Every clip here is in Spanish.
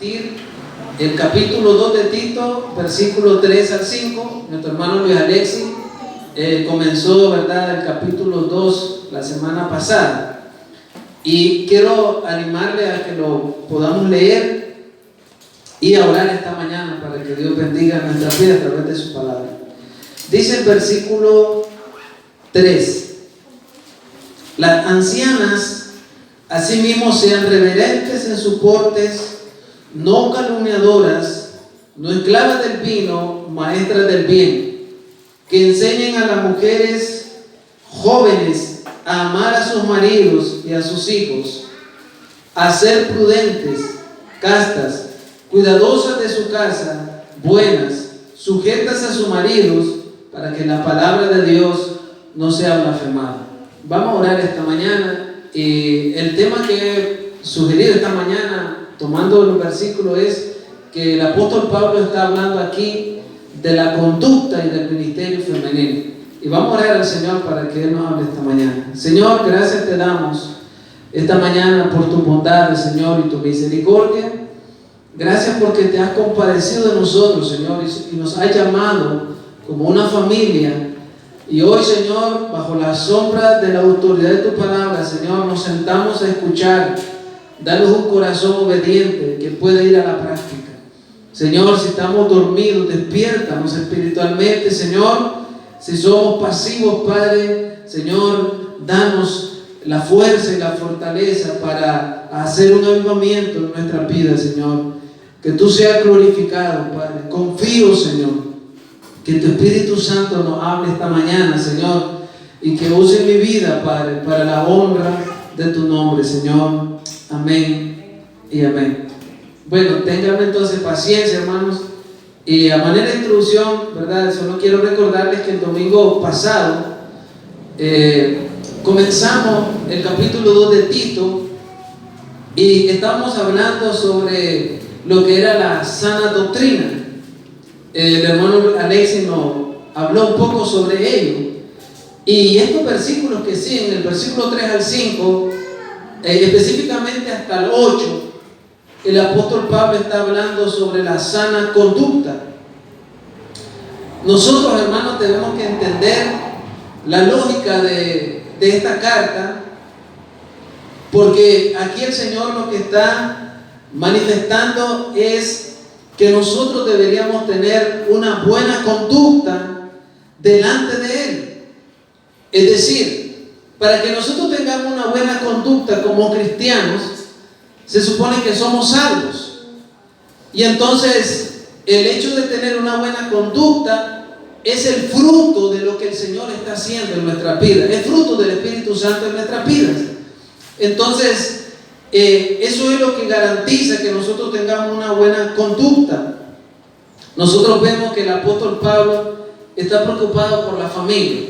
compartir el capítulo 2 de Tito, versículo 3 al 5. Nuestro hermano Luis Alexis comenzó, ¿verdad?, el capítulo 2 la semana pasada. Y quiero animarle a que lo podamos leer y a orar esta mañana para que Dios bendiga nuestra vida a través de su palabra. Dice el versículo 3: las ancianas asimismo sean reverentes en sus portes, no calumniadoras, no esclavas del vino, maestras del bien, que enseñen a las mujeres jóvenes a amar a sus maridos y a sus hijos, a ser prudentes, castas, cuidadosas de su casa, buenas, sujetas a sus maridos, para que la palabra de Dios no sea blasfemada. Vamos a orar esta mañana. Y el tema que he sugerido esta mañana, tomando el versículo, es que el apóstol Pablo está hablando aquí de la conducta y del ministerio femenino. Y vamos a orar al Señor para que Él nos hable esta mañana. Señor, gracias te damos esta mañana por tu bondad, Señor, y tu misericordia. Gracias porque te has compadecido de nosotros, Señor, y nos has llamado como una familia. Y hoy, Señor, bajo la sombra de la autoridad de tu palabra, Señor, nos sentamos a escuchar. Danos un corazón obediente que pueda ir a la práctica. Señor, si estamos dormidos, despiértanos espiritualmente, Señor. Si somos pasivos, Padre, Señor, danos la fuerza y la fortaleza para hacer un avivamiento en nuestra vida, Señor. Que tú seas glorificado, Padre. Confío, Señor, que tu Espíritu Santo nos hable esta mañana, Señor, y que use mi vida, Padre, para la honra de tu nombre, Señor. Amén y amén. Bueno, tengan entonces paciencia, hermanos. Y a manera de introducción, ¿verdad?, solo quiero recordarles que el domingo pasado comenzamos el capítulo 2 de Tito y estábamos hablando sobre lo que era la sana doctrina. El hermano Alexis nos habló un poco sobre ello. Y estos versículos que siguen, el versículo 3 al 5, específicamente hasta el 8, el apóstol Pablo está hablando sobre la sana conducta. Nosotros, hermanos, tenemos que entender la lógica de esta carta, porque aquí el Señor lo que está manifestando es que nosotros deberíamos tener una buena conducta delante de Él. Es decir, para que nosotros tengamos una buena conducta como cristianos, se supone que somos salvos. Y entonces, el hecho de tener una buena conducta es el fruto de lo que el Señor está haciendo en nuestras vidas, es fruto del Espíritu Santo en nuestras vidas. Entonces, eso es lo que garantiza que nosotros tengamos una buena conducta. Nosotros vemos que el apóstol Pablo está preocupado por la familia.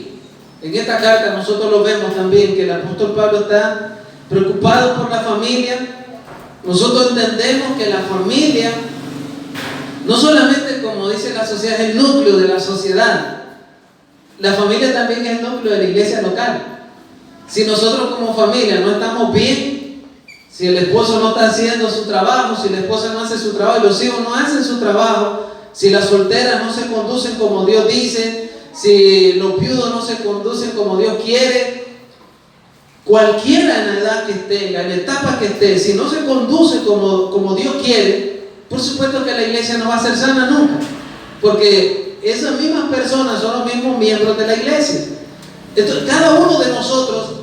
En esta carta nosotros lo vemos también, que el apóstol Pablo está preocupado por la familia. Nosotros entendemos que la familia, no solamente, como dice la sociedad, es el núcleo de la sociedad. La familia también es el núcleo de la iglesia local. Si nosotros como familia no estamos bien, si el esposo no está haciendo su trabajo, si la esposa no hace su trabajo y los hijos no hacen su trabajo, si las solteras no se conducen como Dios dice, si los viudos no se conducen como Dios quiere, cualquiera en la edad que esté, en la etapa que esté, si no se conduce como Dios quiere, por supuesto que la iglesia no va a ser sana nunca, porque esas mismas personas son los mismos miembros de la iglesia. Entonces, cada uno de nosotros,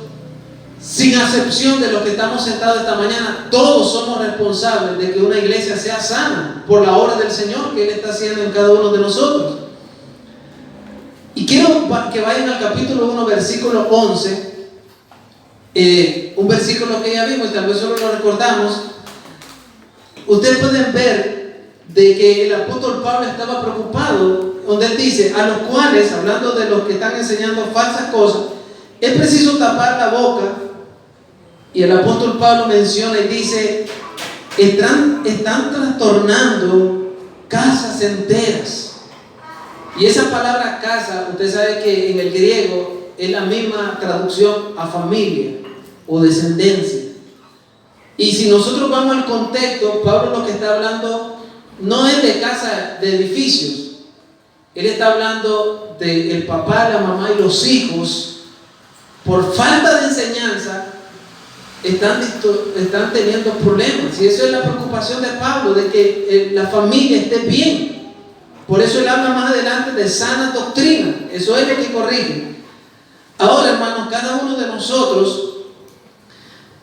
sin excepción de los que estamos sentados esta mañana, todos somos responsables de que una iglesia sea sana por la obra del Señor que Él está haciendo en cada uno de nosotros. Y quiero que vayan al capítulo 1, versículo 11, un versículo que ya vimos y tal vez solo lo recordamos. Ustedes pueden ver de que el apóstol Pablo estaba preocupado, donde él dice, a los cuales, hablando de los que están enseñando falsas cosas, es preciso tapar la boca. Y el apóstol Pablo menciona y dice, están trastornando casas enteras. Y esa palabra casa, usted sabe que en el griego es la misma traducción a familia o descendencia. Y si nosotros vamos al contexto, Pablo lo que está hablando no es de casa, de edificios. Él está hablando del papá, la mamá y los hijos. Por falta de enseñanza, están teniendo problemas. Y eso es la preocupación de Pablo, de que la familia esté bien. Por eso él habla más adelante de sana doctrina. Eso es lo que corrige. Ahora, hermanos, cada uno de nosotros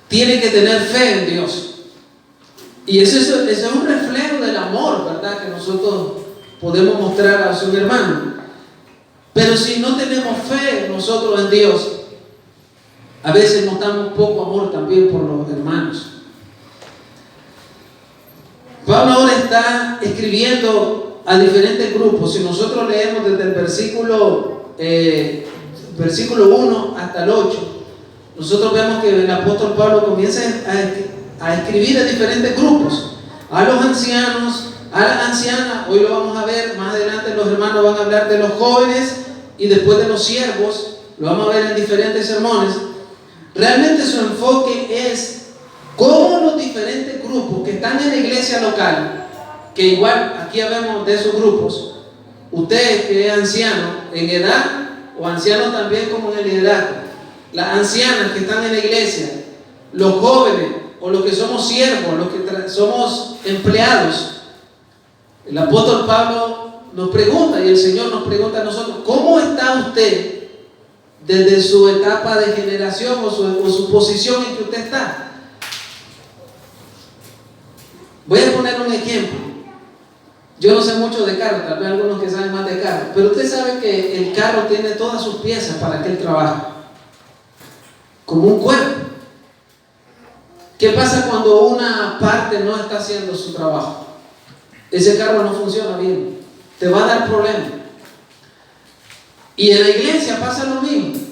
tiene que tener fe en Dios. Y eso es un reflejo del amor, ¿verdad?, que nosotros podemos mostrar a su hermano. Pero si no tenemos fe nosotros en Dios, a veces mostramos poco amor también por los hermanos. Pablo ahora está escribiendo a diferentes grupos. Si nosotros leemos desde el versículo 1 hasta el 8, nosotros vemos que el apóstol Pablo comienza a escribir a diferentes grupos, a los ancianos, a las ancianas. Hoy lo vamos a ver, más adelante los hermanos van a hablar de los jóvenes y después de los siervos, lo vamos a ver en diferentes sermones. Realmente su enfoque es cómo los diferentes grupos que están en la iglesia local, que igual aquí vemos de esos grupos, usted que es anciano en edad o anciano también como en el liderazgo, las ancianas que están en la iglesia, los jóvenes o los que somos siervos, los que somos empleados. El apóstol Pablo nos pregunta y el Señor nos pregunta a nosotros: ¿cómo está usted desde su etapa de generación o su posición en que usted está? Voy a poner un ejemplo. Yo no sé mucho de carro, tal vez algunos que saben más de carro, pero usted sabe que el carro tiene todas sus piezas para que él trabaje, como un cuerpo. ¿Qué pasa cuando una parte no está haciendo su trabajo? Ese carro no funciona bien, te va a dar problemas. Y en la iglesia pasa lo mismo.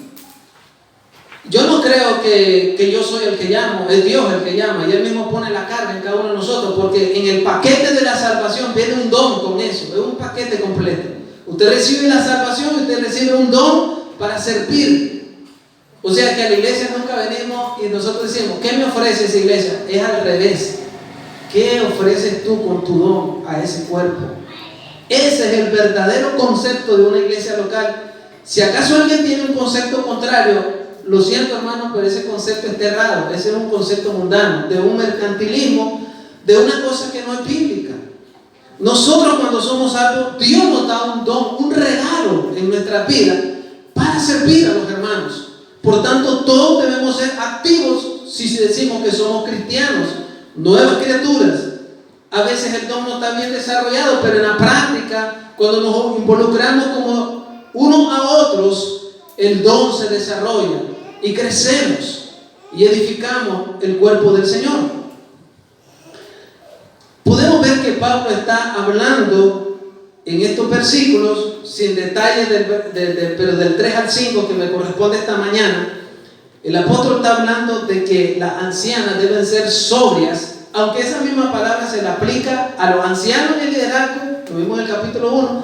Yo no creo que yo soy el que llamo, es Dios el que llama, y Él mismo pone la carga en cada uno de nosotros, porque en el paquete de la salvación viene un don con eso, es un paquete completo. Usted recibe la salvación y usted recibe un don para servir. O sea que a la iglesia nunca venimos y nosotros decimos: ¿qué me ofrece esa iglesia? Es al revés. ¿Qué ofreces tú con tu don a ese cuerpo? Ese es el verdadero concepto de una iglesia local. Si acaso alguien tiene un concepto contrario, lo siento, hermano, pero ese concepto está errado. Ese es un concepto mundano, de un mercantilismo, de una cosa que no es bíblica. Nosotros, cuando somos salvos, Dios nos da un don, un regalo en nuestra vida para servir a los hermanos. Por tanto, todos debemos ser activos si decimos que somos cristianos, nuevas criaturas. A veces el don no está bien desarrollado, pero en la práctica, cuando nos involucramos como unos a otros, el don se desarrolla y crecemos y edificamos el cuerpo del Señor. Podemos ver que Pablo está hablando en estos versículos, sin detalles, pero del 3 al 5 que me corresponde esta mañana. El apóstol está hablando de que las ancianas deben ser sobrias, aunque esa misma palabra se le aplica a los ancianos en el liderazgo, lo vimos en el capítulo 1,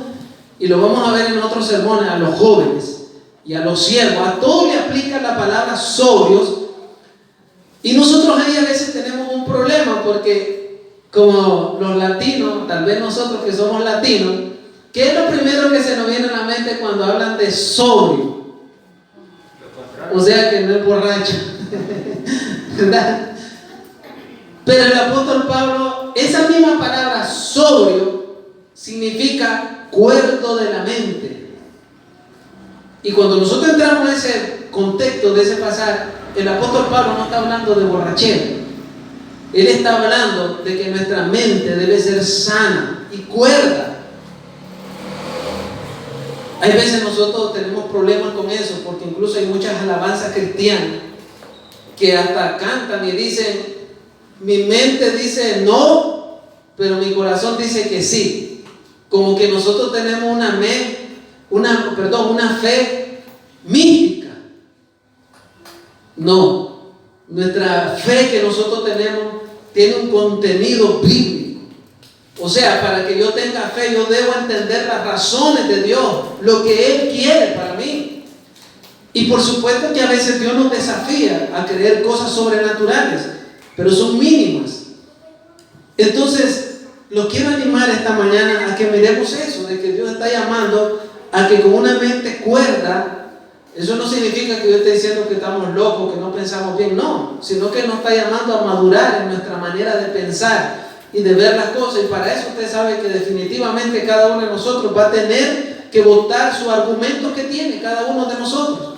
y lo vamos a ver en otros sermones, a los jóvenes y a los siervos. A todos le aplica la palabra sobrios. Y nosotros ahí a veces tenemos un problema, porque como los latinos, tal vez nosotros que somos latinos, ¿qué es lo primero que se nos viene a la mente cuando hablan de sobrio? O sea que no es borracho, ¿verdad? Pero el apóstol Pablo, esa misma palabra sobrio significa cuerdo de la mente. Y cuando nosotros entramos en ese contexto de ese pasaje, el apóstol Pablo no está hablando de borrachera. Él está hablando de que nuestra mente debe ser sana y cuerda. Hay veces nosotros tenemos problemas con eso, porque incluso hay muchas alabanzas cristianas que hasta cantan y dicen: mi mente dice no, pero mi corazón dice que sí. Como que nosotros tenemos una fe mística. No, nuestra fe que nosotros tenemos tiene un contenido bíblico. O sea, para que yo tenga fe, yo debo entender las razones de Dios, lo que Él quiere para mí. Y por supuesto que a veces Dios nos desafía a creer cosas sobrenaturales. pero son mínimas. Entonces, los quiero animar esta mañana a que miremos eso, de que Dios está llamando a que con una mente cuerda. Eso no significa que yo esté diciendo que estamos locos, que no pensamos bien, no, sino que nos está llamando a madurar en nuestra manera de pensar y de ver las cosas. Y para eso usted sabe que definitivamente cada uno de nosotros va a tener que votar su argumento que tiene cada uno de nosotros,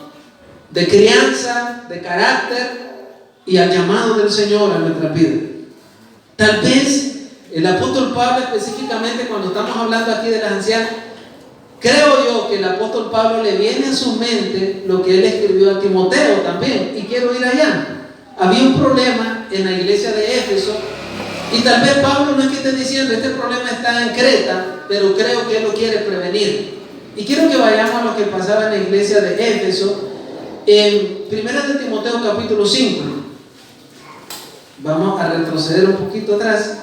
de crianza, de carácter y al llamado del Señor a nuestra vida. Tal vez el apóstol Pablo, específicamente cuando estamos hablando aquí de las ancianas, creo yo que el apóstol Pablo le viene a su mente lo que él escribió a Timoteo también, y quiero ir allá. Había un problema en la iglesia de Éfeso, y tal vez Pablo no es que esté diciendo este problema está en Creta, pero creo que él lo quiere prevenir. Y quiero que vayamos a lo que pasaba en la iglesia de Éfeso, en 1 de Timoteo capítulo 5. Vamos a retroceder un poquito atrás.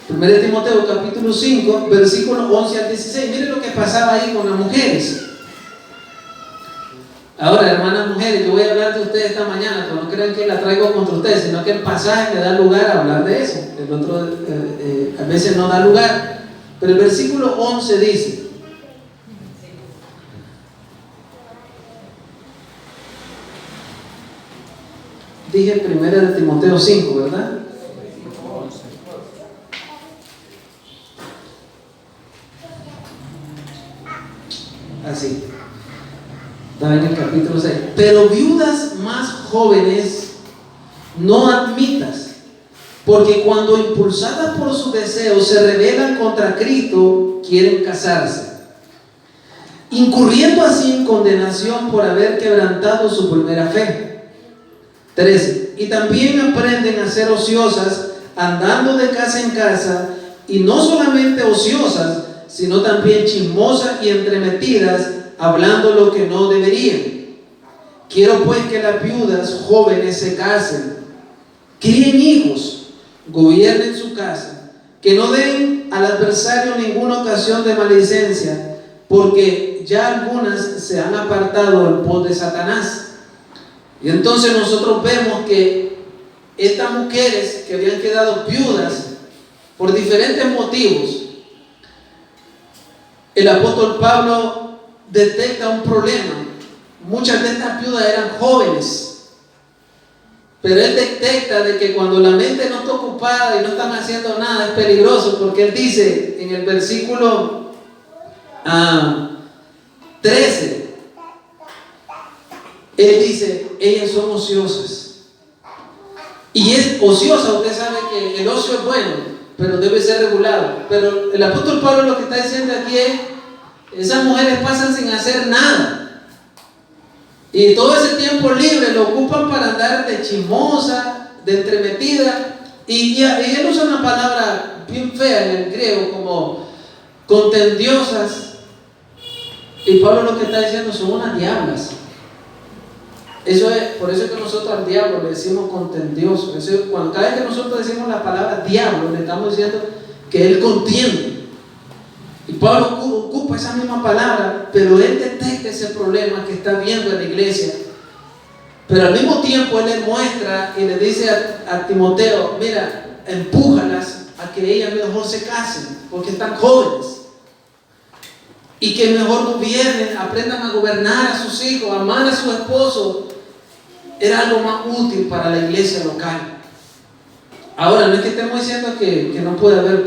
1 de Timoteo capítulo 5, versículos 11 al 16. Miren lo que pasaba ahí con las mujeres. Ahora, hermanas mujeres, yo voy a hablar de ustedes esta mañana, pero no crean que la traigo contra ustedes, sino que el pasaje me da lugar a hablar de eso. El otro a veces no da lugar. Pero el versículo 11 dice: dije 1 de Timoteo 5, ¿verdad? Así. Estaba en el capítulo 6. Pero viudas más jóvenes no admitas, porque cuando impulsadas por sus deseos se rebelan contra Cristo, quieren casarse, incurriendo así en condenación por haber quebrantado su primera fe. 13. Y también aprenden a ser ociosas, andando de casa en casa, y no solamente ociosas, sino también chismosas y entremetidas, hablando lo que no deberían. Quiero pues que las viudas jóvenes se casen, críen hijos, gobiernen su casa, que no den al adversario ninguna ocasión de maledicencia, porque ya algunas se han apartado del pos de Satanás. Y entonces nosotros vemos que estas mujeres que habían quedado viudas por diferentes motivos, el apóstol Pablo detecta un problema. Muchas de estas viudas eran jóvenes, pero él detecta de que cuando la mente no está ocupada y no están haciendo nada es peligroso, porque él dice en el versículo 13, él dice, ellas son ociosas. Y es ociosa, usted sabe que el ocio es bueno, pero debe ser regulado. Pero el apóstol Pablo lo que está diciendo aquí es, esas mujeres pasan sin hacer nada, y todo ese tiempo libre lo ocupan para andar de chismosa, de entremetida, y él usa una palabra bien fea en el griego, como contendiosas. Y Pablo lo que está diciendo son unas diablas. Eso es, por eso es que nosotros al diablo le decimos contendioso. Cada vez que nosotros decimos la palabra diablo, le estamos diciendo que él contiende. Y Pablo ocupa esa misma palabra, pero él detecta ese problema que está viendo en la iglesia. Pero al mismo tiempo él le muestra y le dice a Timoteo, mira, empújalas a que ellas mejor se casen, porque están jóvenes. Y que mejor gobiernen, aprendan a gobernar a sus hijos, a amar a su esposo. Era algo más útil para la iglesia local. Ahora, no es que estemos diciendo que no puede haber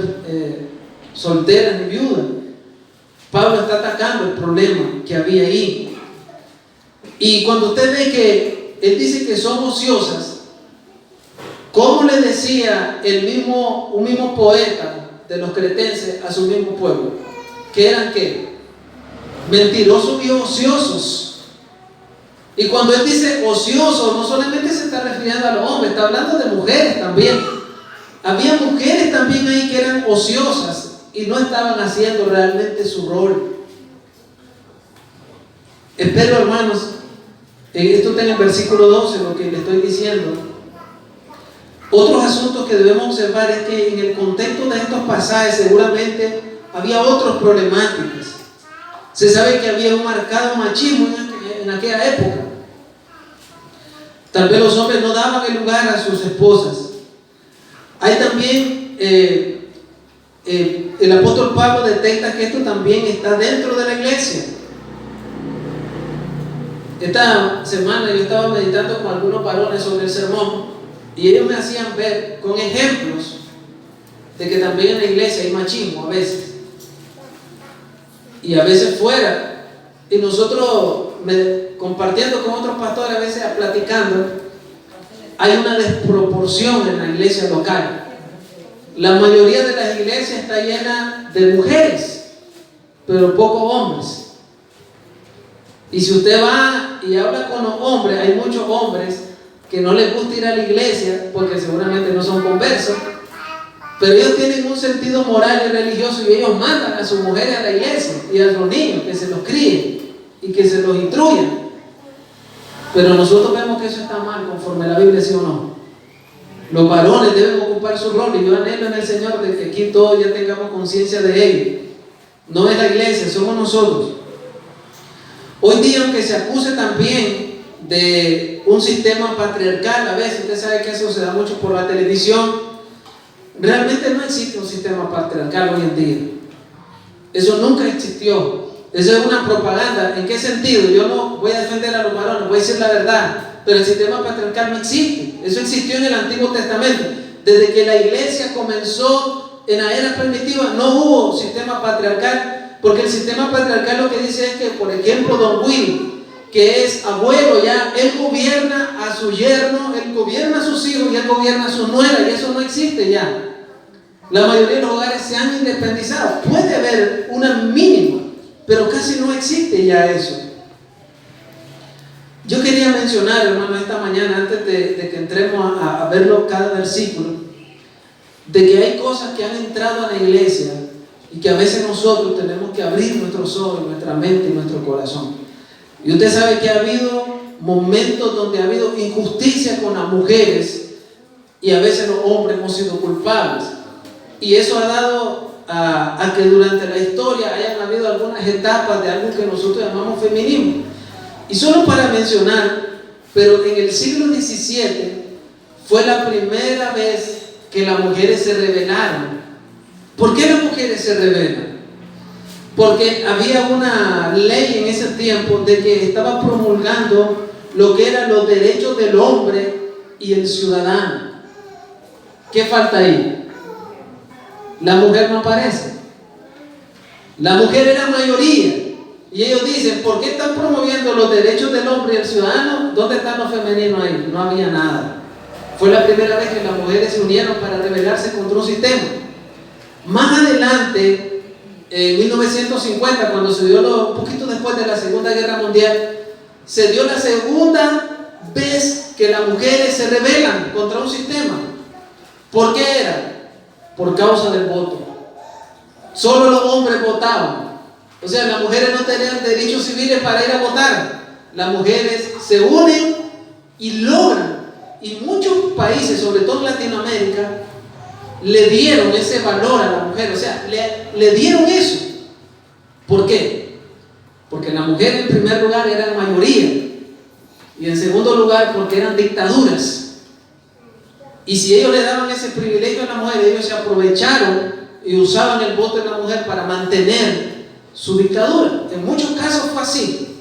solteras ni viudas. Pablo está atacando el problema que había ahí. Y cuando usted ve que él dice que son ociosas, ¿cómo le decía un mismo poeta de los cretenses a su mismo pueblo? ¿Que eran qué? Mentirosos y ociosos. Y cuando él dice ocioso, no solamente se está refiriendo a los hombres, está hablando de mujeres también. Había mujeres también ahí que eran ociosas y no estaban haciendo realmente su rol. Espero, hermanos, esto está en el versículo 12, lo que le estoy diciendo. Otros asuntos que debemos observar es que en el contexto de estos pasajes seguramente había otras problemáticas. Se sabe que había un marcado machismo en aquella época. Tal vez los hombres no daban el lugar a sus esposas. Hay también, el apóstol Pablo detecta que esto también está dentro de la iglesia. Esta semana yo estaba meditando con algunos varones sobre el sermón y ellos me hacían ver con ejemplos de que también en la iglesia hay machismo a veces, y a veces fuera, y nosotros compartiendo con otros pastores, a veces platicando, hay una desproporción en la iglesia local. La mayoría de las iglesias está llena de mujeres, pero pocos hombres. Y si usted va y habla con los hombres, hay muchos hombres que no les gusta ir a la iglesia porque seguramente no son conversos, pero ellos tienen un sentido moral y religioso y ellos mandan a sus mujeres a la iglesia y a los niños que se los críen y que se los instruyan. Pero nosotros vemos que eso está mal conforme a la Biblia, ¿sí o no? Los varones deben ocupar su rol, y yo anhelo en el Señor de que aquí todos ya tengamos conciencia de ello. No es la iglesia, somos nosotros. Hoy día, aunque se acuse también de un sistema patriarcal, a veces usted sabe que eso se da mucho por la televisión, realmente no existe un sistema patriarcal hoy en día. Eso nunca existió. Eso es una propaganda. ¿En qué sentido? Yo no voy a defender a los varones, voy a decir la verdad, pero el sistema patriarcal no existe. Eso existió en el Antiguo Testamento. Desde que la iglesia comenzó en la era primitiva no hubo sistema patriarcal, porque el sistema patriarcal lo que dice es que, por ejemplo, Don Will, que es abuelo ya, él gobierna a su yerno, él gobierna a sus hijos y él gobierna a sus nueras, y eso no existe ya. La mayoría de los hogares se han independizado. Puede haber una mínima, pero casi no existe ya eso. Yo quería mencionar, hermano, esta mañana, antes de que entremos a verlo cada versículo, de que hay cosas que han entrado a la iglesia y que a veces nosotros tenemos que abrir nuestros ojos, nuestra mente y nuestro corazón. Y usted sabe que ha habido momentos donde ha habido injusticia con las mujeres y a veces los hombres hemos sido culpables. Y eso ha dado a que durante la historia hayan habido algunas etapas de algo que nosotros llamamos feminismo. Y solo para mencionar, pero en el siglo XVII fue la primera vez que las mujeres se rebelaron. ¿Por qué las mujeres se rebelan? Porque había una ley en ese tiempo de que estaba promulgando lo que eran los derechos del hombre y el ciudadano. ¿Qué falta ahí? La mujer no aparece. La mujer era mayoría. Y ellos dicen, ¿por qué están promoviendo los derechos del hombre y el ciudadano? ¿Dónde están los femeninos ahí? No había nada. Fue la primera vez que las mujeres se unieron para rebelarse contra un sistema. Más adelante, en 1950, cuando se dio un poquito después de la Segunda Guerra Mundial, se dio la segunda vez que las mujeres se rebelan contra un sistema. ¿Por qué era? Por causa del voto. Solo los hombres votaban. O sea, las mujeres no tenían derechos civiles para ir a votar. Las mujeres se unen y logran. Y muchos países, sobre todo en Latinoamérica, le dieron ese valor a la mujer. O sea, le dieron eso. ¿Por qué? Porque la mujer en primer lugar era mayoría. Y en segundo lugar porque eran dictaduras. Y si ellos le daban ese privilegio a la mujer, ellos se aprovecharon y usaban el voto de la mujer para mantener su dictadura. En muchos casos fue así.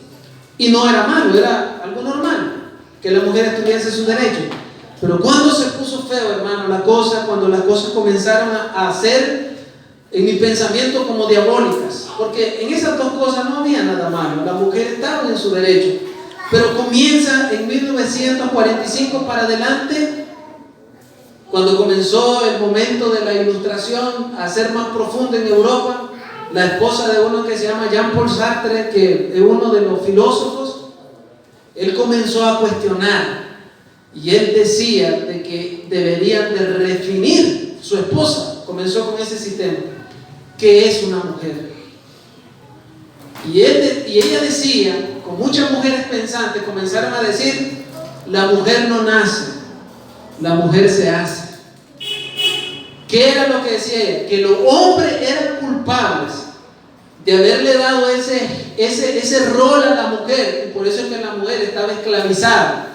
Y no era malo, era algo normal que las mujeres tuviesen sus derechos. Pero cuando se puso feo, hermano, la cosa, cuando las cosas comenzaron a ser, en mi pensamiento, como diabólicas, porque en esas dos cosas no había nada malo, las mujeres estaban en su derecho, pero comienza en 1945 para adelante, cuando comenzó el momento de la Ilustración a ser más profunda en Europa. La esposa de uno que se llama Jean-Paul Sartre, que es uno de los filósofos, él comenzó a cuestionar. Y él decía de que deberían de redefinir, su esposa comenzó con ese sistema, ¿qué es una mujer? Y ella decía, con muchas mujeres pensantes comenzaron a decir, la mujer no nace, la mujer se hace. ¿Qué era lo que decía ella? Que los hombres eran culpables de haberle dado ese rol a la mujer, y por eso es que la mujer estaba esclavizada.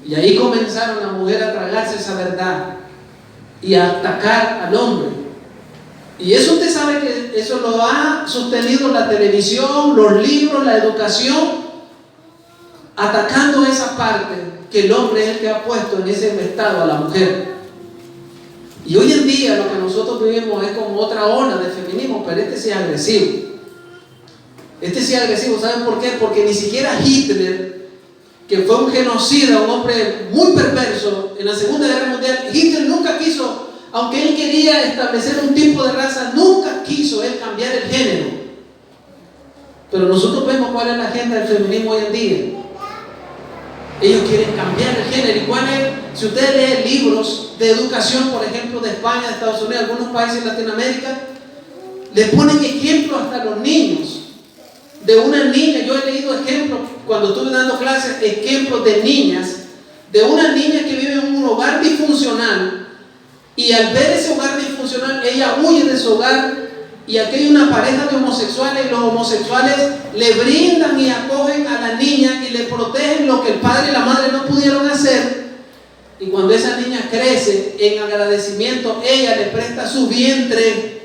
Y ahí comenzaron las mujeres a tragarse esa verdad. y a atacar al hombre. Y eso usted sabe que eso lo ha sostenido la televisión, los libros, la educación, atacando esa parte que el hombre es el que ha puesto en ese estado a la mujer. Y hoy en día lo que nosotros vivimos es como otra ola de feminismo, pero este sí es agresivo. Este sí es agresivo, ¿saben por qué? Porque ni siquiera Hitler, que fue un genocida, un hombre muy perverso en la Segunda Guerra Mundial, Hitler nunca quiso, aunque él quería establecer un tipo de raza, nunca quiso él cambiar el género. Pero nosotros vemos cuál es la agenda del feminismo hoy en día. Ellos quieren cambiar el género. ¿Y cuál es? Si ustedes leen libros de educación, por ejemplo, de España, de Estados Unidos, algunos países de Latinoamérica, les ponen ejemplos hasta a los niños. De una niña, yo he leído ejemplos, cuando estuve dando clases, ejemplos de niñas, de una niña que vive en un hogar disfuncional, y al ver ese hogar disfuncional, ella huye de su hogar, y aquí hay una pareja de homosexuales, y los homosexuales le brindan y acogen a la niña y le protegen lo que el padre y la madre no pudieron hacer. Y cuando esa niña crece, en agradecimiento, ella le presta su vientre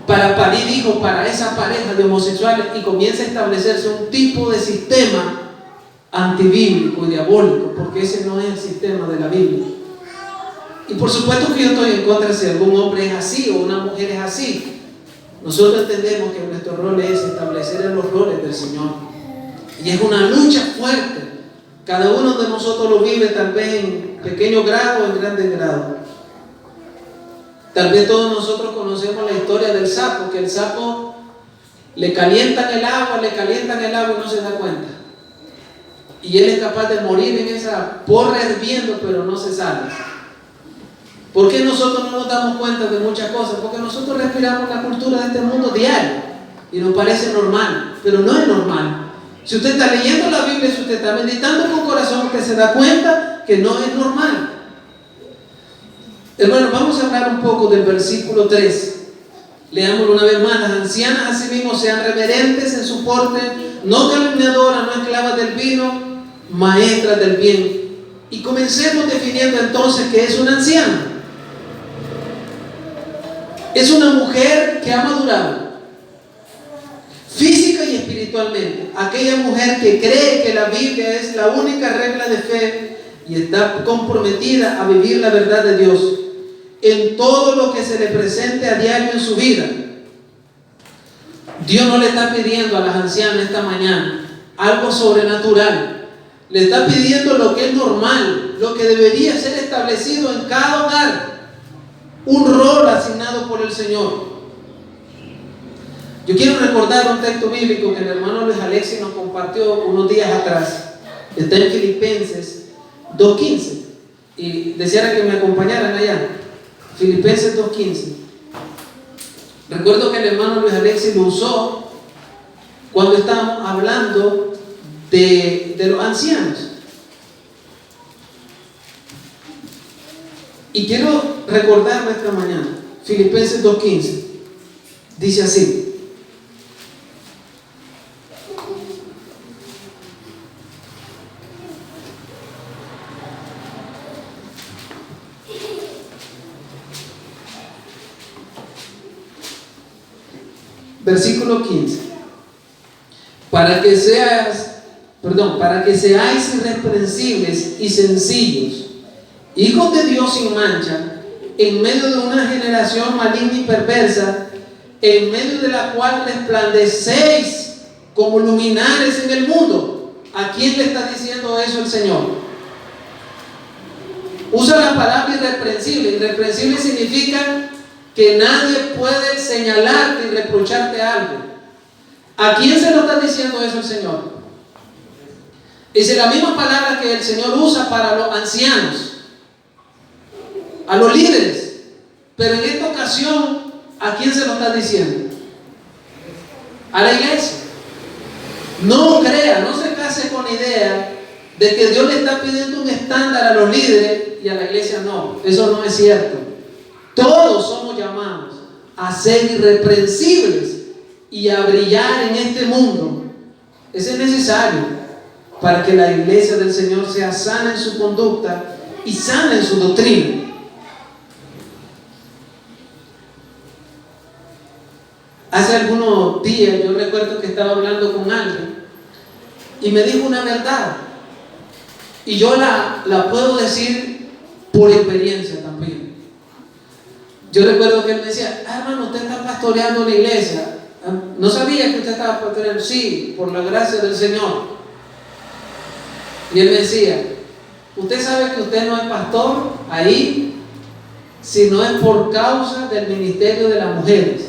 para parir hijos para esa pareja de homosexuales, y comienza a establecerse un tipo de sistema antibíblico y diabólico, porque ese no es el sistema de la Biblia. Y por supuesto que yo estoy en contra si algún hombre es así o una mujer es así. Nosotros entendemos que nuestro rol es establecer los roles del Señor, y es una lucha fuerte. Cada uno de nosotros lo vive, tal vez en pequeño grado o en grande grado. Tal vez todos nosotros conocemos la historia del sapo, que el sapo le calientan el agua y no se da cuenta. Y él es capaz de morir en esa porra hirviendo, pero no se sale. ¿Por qué nosotros no nos damos cuenta de muchas cosas? Porque nosotros respiramos la cultura de este mundo diario y nos parece normal, pero no es normal. Si usted está leyendo la Biblia, si usted está meditando con corazón, usted se da cuenta que no es normal. Hermanos, vamos a hablar un poco del versículo 3. Leámoslo una vez más. Las ancianas asimismo sean reverentes en su porte, no calumniadoras, no esclavas del vino, maestras del bien. Y comencemos definiendo entonces qué es una anciana. Es una mujer que ha madurado física y espiritualmente. Aquella mujer que cree que la Biblia es la única regla de fe y está comprometida a vivir la verdad de Dios en todo lo que se le presente a diario en su vida. Dios no le está pidiendo a las ancianas esta mañana algo sobrenatural. Le está pidiendo lo que es normal, lo que debería ser establecido en cada hogar. Un rol asignado por el Señor. Yo quiero recordar un texto bíblico que el hermano Luis Alexis nos compartió unos días atrás. Está en Filipenses 2:15. Y deseara que me acompañaran allá. Filipenses 2:15. Recuerdo que el hermano Luis Alexis lo usó cuando estábamos hablando de los ancianos. Y quiero recordarme esta mañana. Filipenses 2:15. Dice así. Versículo 15. Para que seáis irreprensibles y sencillos, hijos de Dios sin mancha, en medio de una generación maligna y perversa, en medio de la cual resplandecéis como luminares en el mundo. ¿A quién le está diciendo eso el Señor? Usa la palabra irreprensible. Irreprensible significa que nadie puede señalarte y reprocharte algo. ¿A quién se lo está diciendo eso el Señor? Es la misma palabra que el Señor usa para los ancianos, a los líderes. Pero en esta ocasión, ¿a quién se lo está diciendo? A la iglesia. No crea, no se case con la idea de que Dios le está pidiendo un estándar a los líderes y a la iglesia no. Eso no es cierto. Todos somos llamados a ser irreprensibles y a brillar en este mundo. Eso es necesario para que la iglesia del Señor sea sana en su conducta y sana en su doctrina. Hace algunos días yo recuerdo que estaba hablando con alguien y me dijo una verdad. Y yo la puedo decir por experiencia también. Yo recuerdo que él me decía, hermano, usted está pastoreando la iglesia. No sabía que usted estaba pastoreando. Sí, por la gracia del Señor. Y él me decía, usted sabe que usted no es pastor ahí, sino es por causa del ministerio de las mujeres.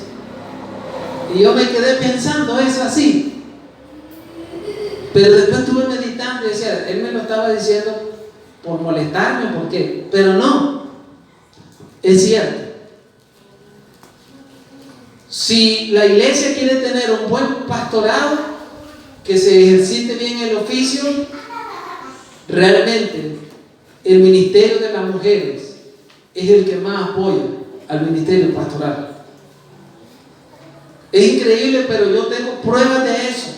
Y yo me quedé pensando, es así. Pero después estuve meditando y decía, él me lo estaba diciendo por molestarme, ¿por qué? Pero no, es cierto. Si la iglesia quiere tener un buen pastorado, que se ejercite bien el oficio, realmente el ministerio de las mujeres es el que más apoya al ministerio pastoral. Es increíble, pero yo tengo pruebas de eso,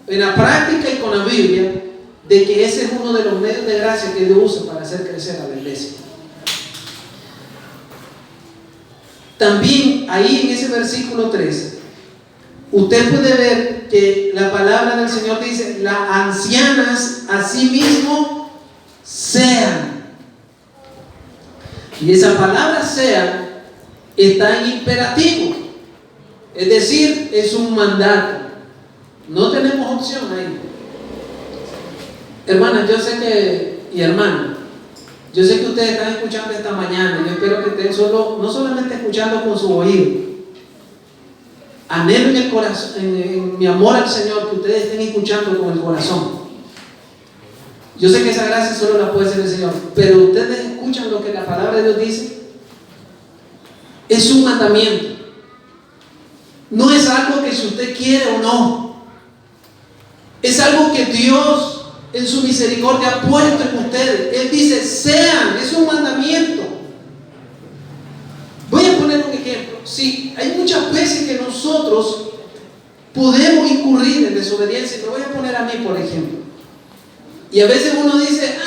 en la práctica y con la Biblia, de que ese es uno de los medios de gracia que Dios usa para hacer crecer a la iglesia. También ahí en ese versículo 3, usted puede ver que la palabra del Señor dice, las ancianas asimismo sean. Y esa palabra sean está en imperativo. Es decir, es un mandato. No tenemos opción ahí. Hermanas, yo sé que, y hermanos, yo sé que ustedes están escuchando esta mañana. Yo espero que estén no solamente escuchando con su oído. Anhelo en el corazón, en mi amor al Señor, que ustedes estén escuchando con el corazón. Yo sé que esa gracia solo la puede hacer el Señor, pero ustedes escuchan lo que la palabra de Dios dice. Es un mandamiento. No es algo que si usted quiere o no. Es algo que Dios en su misericordia ha puesto en ustedes. Él dice, sean, es un mandamiento. Voy a poner un ejemplo. Sí, hay muchas veces que nosotros podemos incurrir en desobediencia. Me voy a poner a mí, por ejemplo. Y a veces uno dice,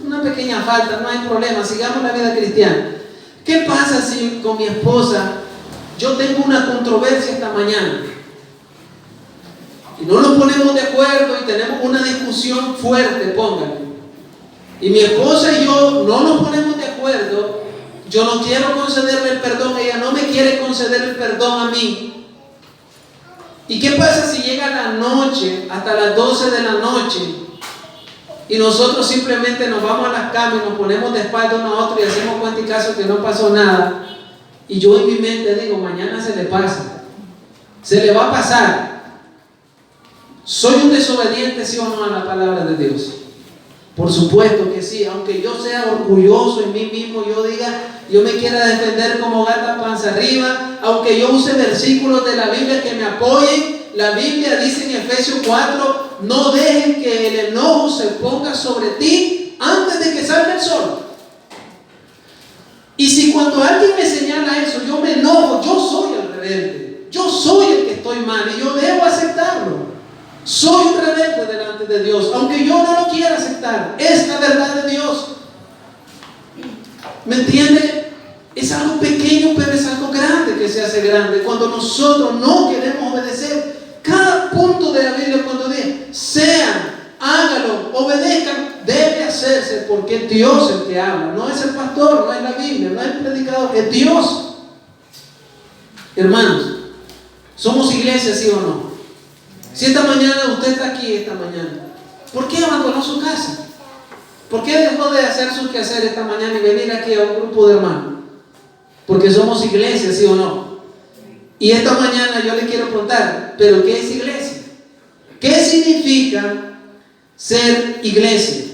una pequeña falta, no hay problema, sigamos la vida cristiana. ¿Qué pasa si con mi esposa yo tengo una controversia esta mañana? Y no nos ponemos de acuerdo y tenemos una discusión fuerte, pónganle. Y mi esposa y yo no nos ponemos de acuerdo. Yo no quiero concederle el perdón, ella no me quiere conceder el perdón a mí. ¿Y qué pasa si llega la noche, hasta las 12 de la noche, y nosotros simplemente nos vamos a las camas y nos ponemos de espalda uno a otro y hacemos cuenta y caso que no pasó nada? Y yo en mi mente digo, mañana se le pasa, se le va a pasar. ¿Soy un desobediente, sí o no, a la palabra de Dios? Por supuesto que sí. Aunque yo sea orgulloso en mí mismo, yo diga, yo me quiera defender como gata panza arriba, aunque yo use versículos de la Biblia que me apoyen. La Biblia dice en Efesios 4, no dejen que el enojo se ponga sobre ti antes de que salga el sol. Y si cuando alguien me señala eso, yo me enojo, yo soy el rebelde, yo soy el que estoy mal y yo debo aceptarlo. Soy un rebelde delante de Dios, aunque yo no lo quiera aceptar. Es la verdad de Dios. ¿Me entiende? Es algo pequeño, pero es algo grande que se hace grande cuando nosotros no queremos obedecer. Cada punto de la Biblia, cuando dice sean, hágalo, obedezcan, debe hacerse porque es Dios el que habla. No es el pastor, no es la Biblia, no es el predicador, es Dios. Hermanos, ¿somos iglesia, sí o no? Si esta mañana usted está aquí, esta mañana, ¿por qué abandonó su casa? ¿Por qué dejó de hacer su quehacer esta mañana y venir aquí a un grupo de hermanos? Porque somos iglesia, ¿sí o no? Y esta mañana yo le quiero preguntar, ¿pero qué es iglesia? ¿Qué significa ser iglesia?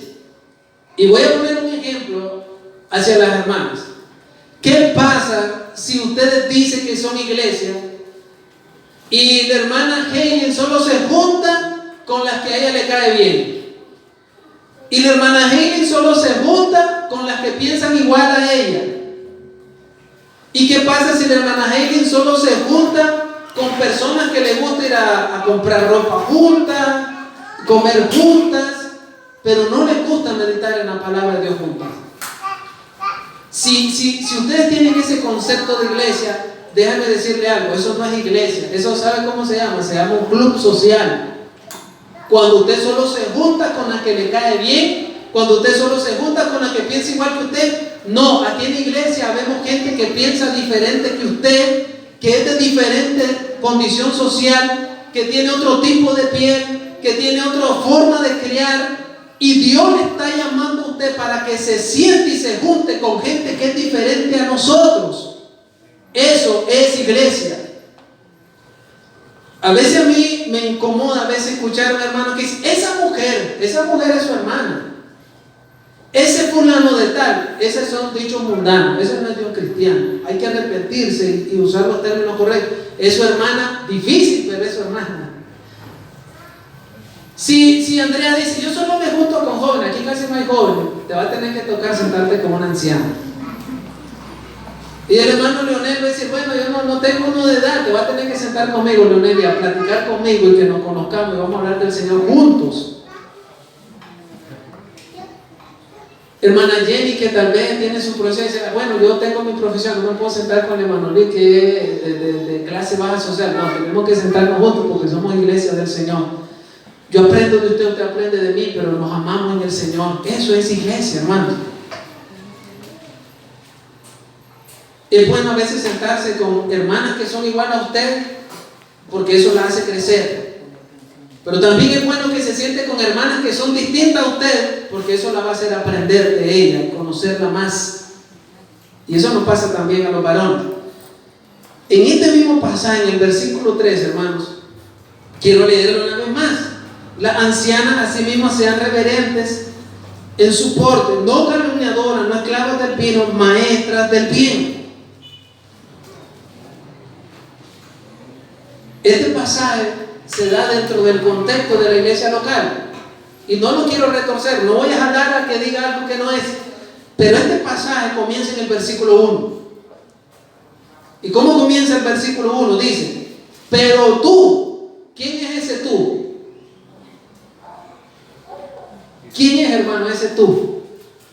Y voy a poner un ejemplo hacia las hermanas. ¿Qué pasa si ustedes dicen que son iglesia y la hermana Helen solo se junta con las que a ella le cae bien? Y la hermana Helen solo se junta con las que piensan igual a ella. ¿Y qué pasa si la hermana Helen solo se junta con personas que le gusta ir a comprar ropa juntas, comer juntas, pero no les gusta meditar en la palabra de Dios juntas? Si ustedes tienen ese concepto de iglesia, déjame decirle algo, eso no es iglesia, eso ¿sabe cómo se llama? Se llama un club social. Cuando usted solo se junta con la que le cae bien, cuando usted solo se junta con la que piensa igual que usted. No, aquí en la iglesia vemos gente que piensa diferente que usted, que es de diferente condición social, que tiene otro tipo de piel, que tiene otra forma de criar. Y Dios le está llamando a usted para que se siente y se junte con gente que es diferente a nosotros. Eso es iglesia. A veces a mí me incomoda a veces escuchar a un hermano que dice, esa mujer es su hermana. Ese fulano de tal, esos son dichos mundanos, ese no es Dios cristiano. Hay que arrepentirse y usar los términos correctos. Es su hermana, difícil, pero es su hermana. Si Andrea dice, yo solo me junto con jóvenes, aquí casi no hay jóvenes, te va a tener que tocar sentarte con una anciana. Y el hermano Leonel va a decir, bueno, yo no tengo uno de edad, te va a tener que sentar conmigo, Leonel, y a platicar conmigo y que nos conozcamos y vamos a hablar del Señor juntos. Hermana Jenny, que tal vez tiene su proceso, dice, bueno, yo tengo mi profesión, no me puedo sentar con el hermano Luis, que es de clase baja social. No, tenemos que sentarnos juntos porque somos iglesia del Señor. Yo aprendo de usted, usted aprende de mí, pero nos amamos en el Señor. Eso es iglesia, hermano. Es bueno a veces sentarse con hermanas que son igual a usted, porque eso la hace crecer. Pero también es bueno que se siente con hermanas que son distintas a usted, porque eso la va a hacer aprender de ella y conocerla más. Y eso nos pasa también a los varones. En este mismo pasaje, en el versículo 3, hermanos, quiero leerlo una vez más. Las ancianas asimismo sean reverentes en su porte, no calumniadoras, no esclavas del vino, maestras del bien. Este pasaje se da dentro del contexto de la iglesia local. Y no lo quiero retorcer, no voy a jalar a que diga algo que no es. Pero este pasaje comienza en el versículo 1. ¿Y cómo comienza el versículo 1? Dice, pero tú, ¿quién es ese tú? ¿Quién es, hermano, ese tú?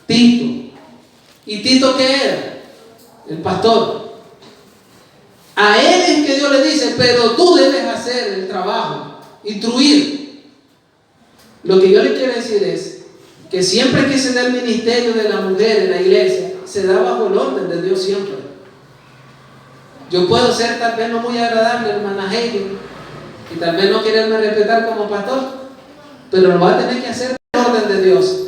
Tito. ¿Y Tito qué era? El pastor. A él es que Dios le dice, pero tú debes hacer el trabajo, instruir. Lo que yo le quiero decir es que siempre que se da el ministerio de la mujer en la iglesia, se da bajo el orden de Dios siempre. Yo puedo ser tal vez no muy agradable, hermana Heidi, y tal vez no quererme respetar como pastor, pero lo va a tener que hacer en el orden de Dios.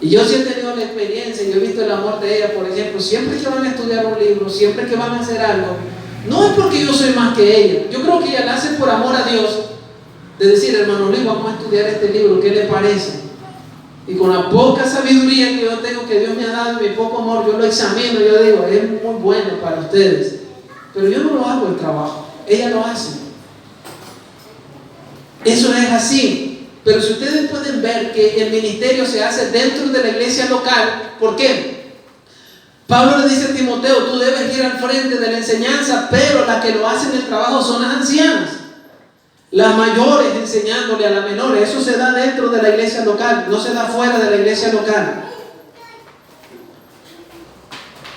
Y yo sí he tenido la experiencia, yo he visto el amor de ella, por ejemplo, siempre que van a estudiar un libro, siempre que van a hacer algo, no es porque yo soy más que ella, yo creo que ella la hace por amor a Dios, de decir, hermano Luis, vamos a estudiar este libro, ¿qué le parece? Y con la poca sabiduría que yo tengo, que Dios me ha dado, y mi poco amor, yo lo examino, yo digo, es muy bueno para ustedes, pero yo no lo hago el trabajo, ella lo hace. Eso es así. Pero si ustedes pueden ver que el ministerio se hace dentro de la iglesia local, ¿por qué? Pablo le dice a Timoteo, tú debes ir al frente de la enseñanza, pero las que lo hacen el trabajo son las ancianas, las mayores enseñándole a las menores. Eso se da dentro de la iglesia local, no se da fuera de la iglesia local.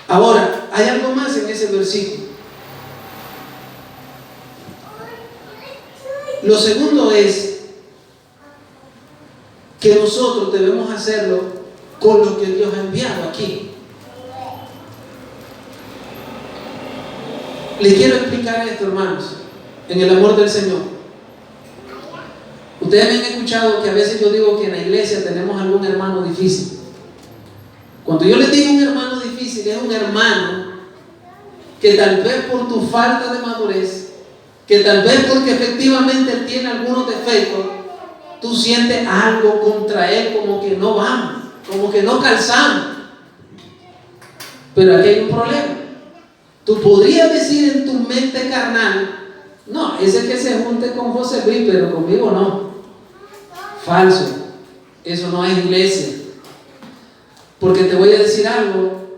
Ahora, hay algo más en ese versículo. Lo segundo es que nosotros debemos hacerlo con lo que Dios ha enviado aquí. Les quiero explicar esto, hermanos, en el amor del Señor. Ustedes me han escuchado que a veces yo digo que en la iglesia tenemos algún hermano difícil. Cuando yo les digo un hermano difícil, es un hermano que tal vez por tu falta de madurez, que tal vez porque efectivamente él tiene algunos defectos, tú sientes algo contra él, como que no vamos, como que no calzamos. Pero aquí hay un problema. Tú podrías decir en tu mente carnal, no, ese que se junte con José Luis, pero conmigo no. Falso. Eso no es iglesia. Porque te voy a decir algo,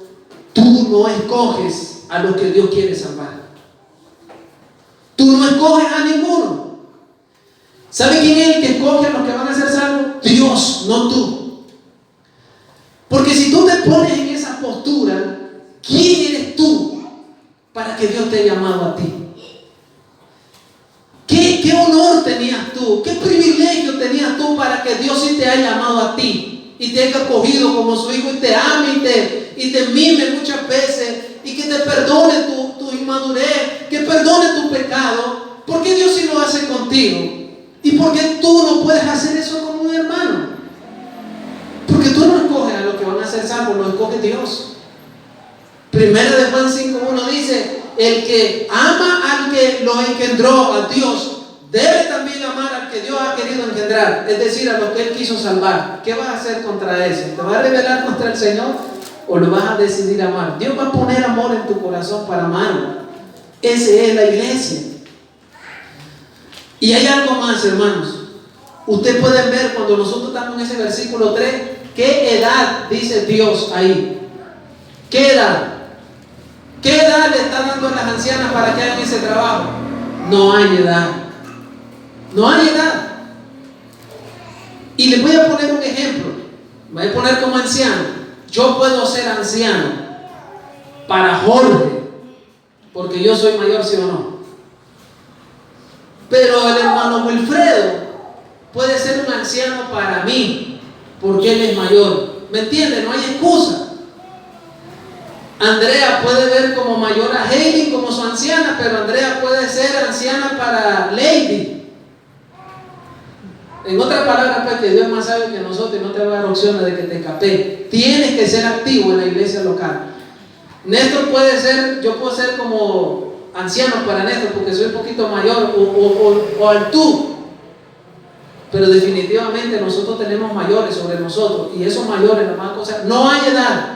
tú no escoges a los que Dios quiere salvar. Tú no escoges a ninguno. ¿Sabe quién es el que escoge a los que van a ser salvos? Dios, no tú. Porque si tú te pones en esa postura postura, ¿quién eres tú para que Dios te haya llamado a ti? ¿Qué honor tenías tú? ¿Qué privilegio tenías tú para que Dios sí te haya llamado a ti y te haya acogido como su hijo y te ame y te mime muchas veces y que te perdone tu inmadurez, que perdone tu pecado? ¿Por qué Dios sí lo hace contigo? ¿Y por qué tú no puedes hacer eso con un hermano? Porque tú no escoges a los que van a ser salvos, lo escoge Dios. Primera de Juan 5:1 dice: el que ama al que lo engendró, a Dios, debe también amar al que Dios ha querido engendrar, es decir, a los que Él quiso salvar. ¿Qué vas a hacer contra eso? ¿Te vas a rebelar contra el Señor o lo vas a decidir amar? Dios va a poner amor en tu corazón para amarlo. Esa es la iglesia. Y hay algo más, hermanos. Ustedes pueden ver cuando nosotros estamos en ese versículo 3, ¿qué edad dice Dios ahí? ¿Qué edad? ¿Qué edad le está dando a las ancianas para que hagan ese trabajo? No hay edad. No hay edad. Y les voy a poner un ejemplo. Me voy a poner como anciano. Yo puedo ser anciano para Jorge, porque yo soy mayor, ¿sí o no? Pero el hermano Wilfredo puede ser un anciano para mí, porque él es mayor. ¿Me entienden? No hay excusa. Andrea puede ver como mayor a Hailey como su anciana, pero Andrea puede ser anciana para Lady. En otras palabras, pues, que Dios es más sabio que nosotros y no te va a dar opciones de que te escapes. Tienes que ser activo en la iglesia local. Néstor puede ser, yo puedo ser como anciano para Néstor porque soy un poquito mayor o al tú. Pero definitivamente nosotros tenemos mayores sobre nosotros y esos mayores, la más cosa, no hay edad.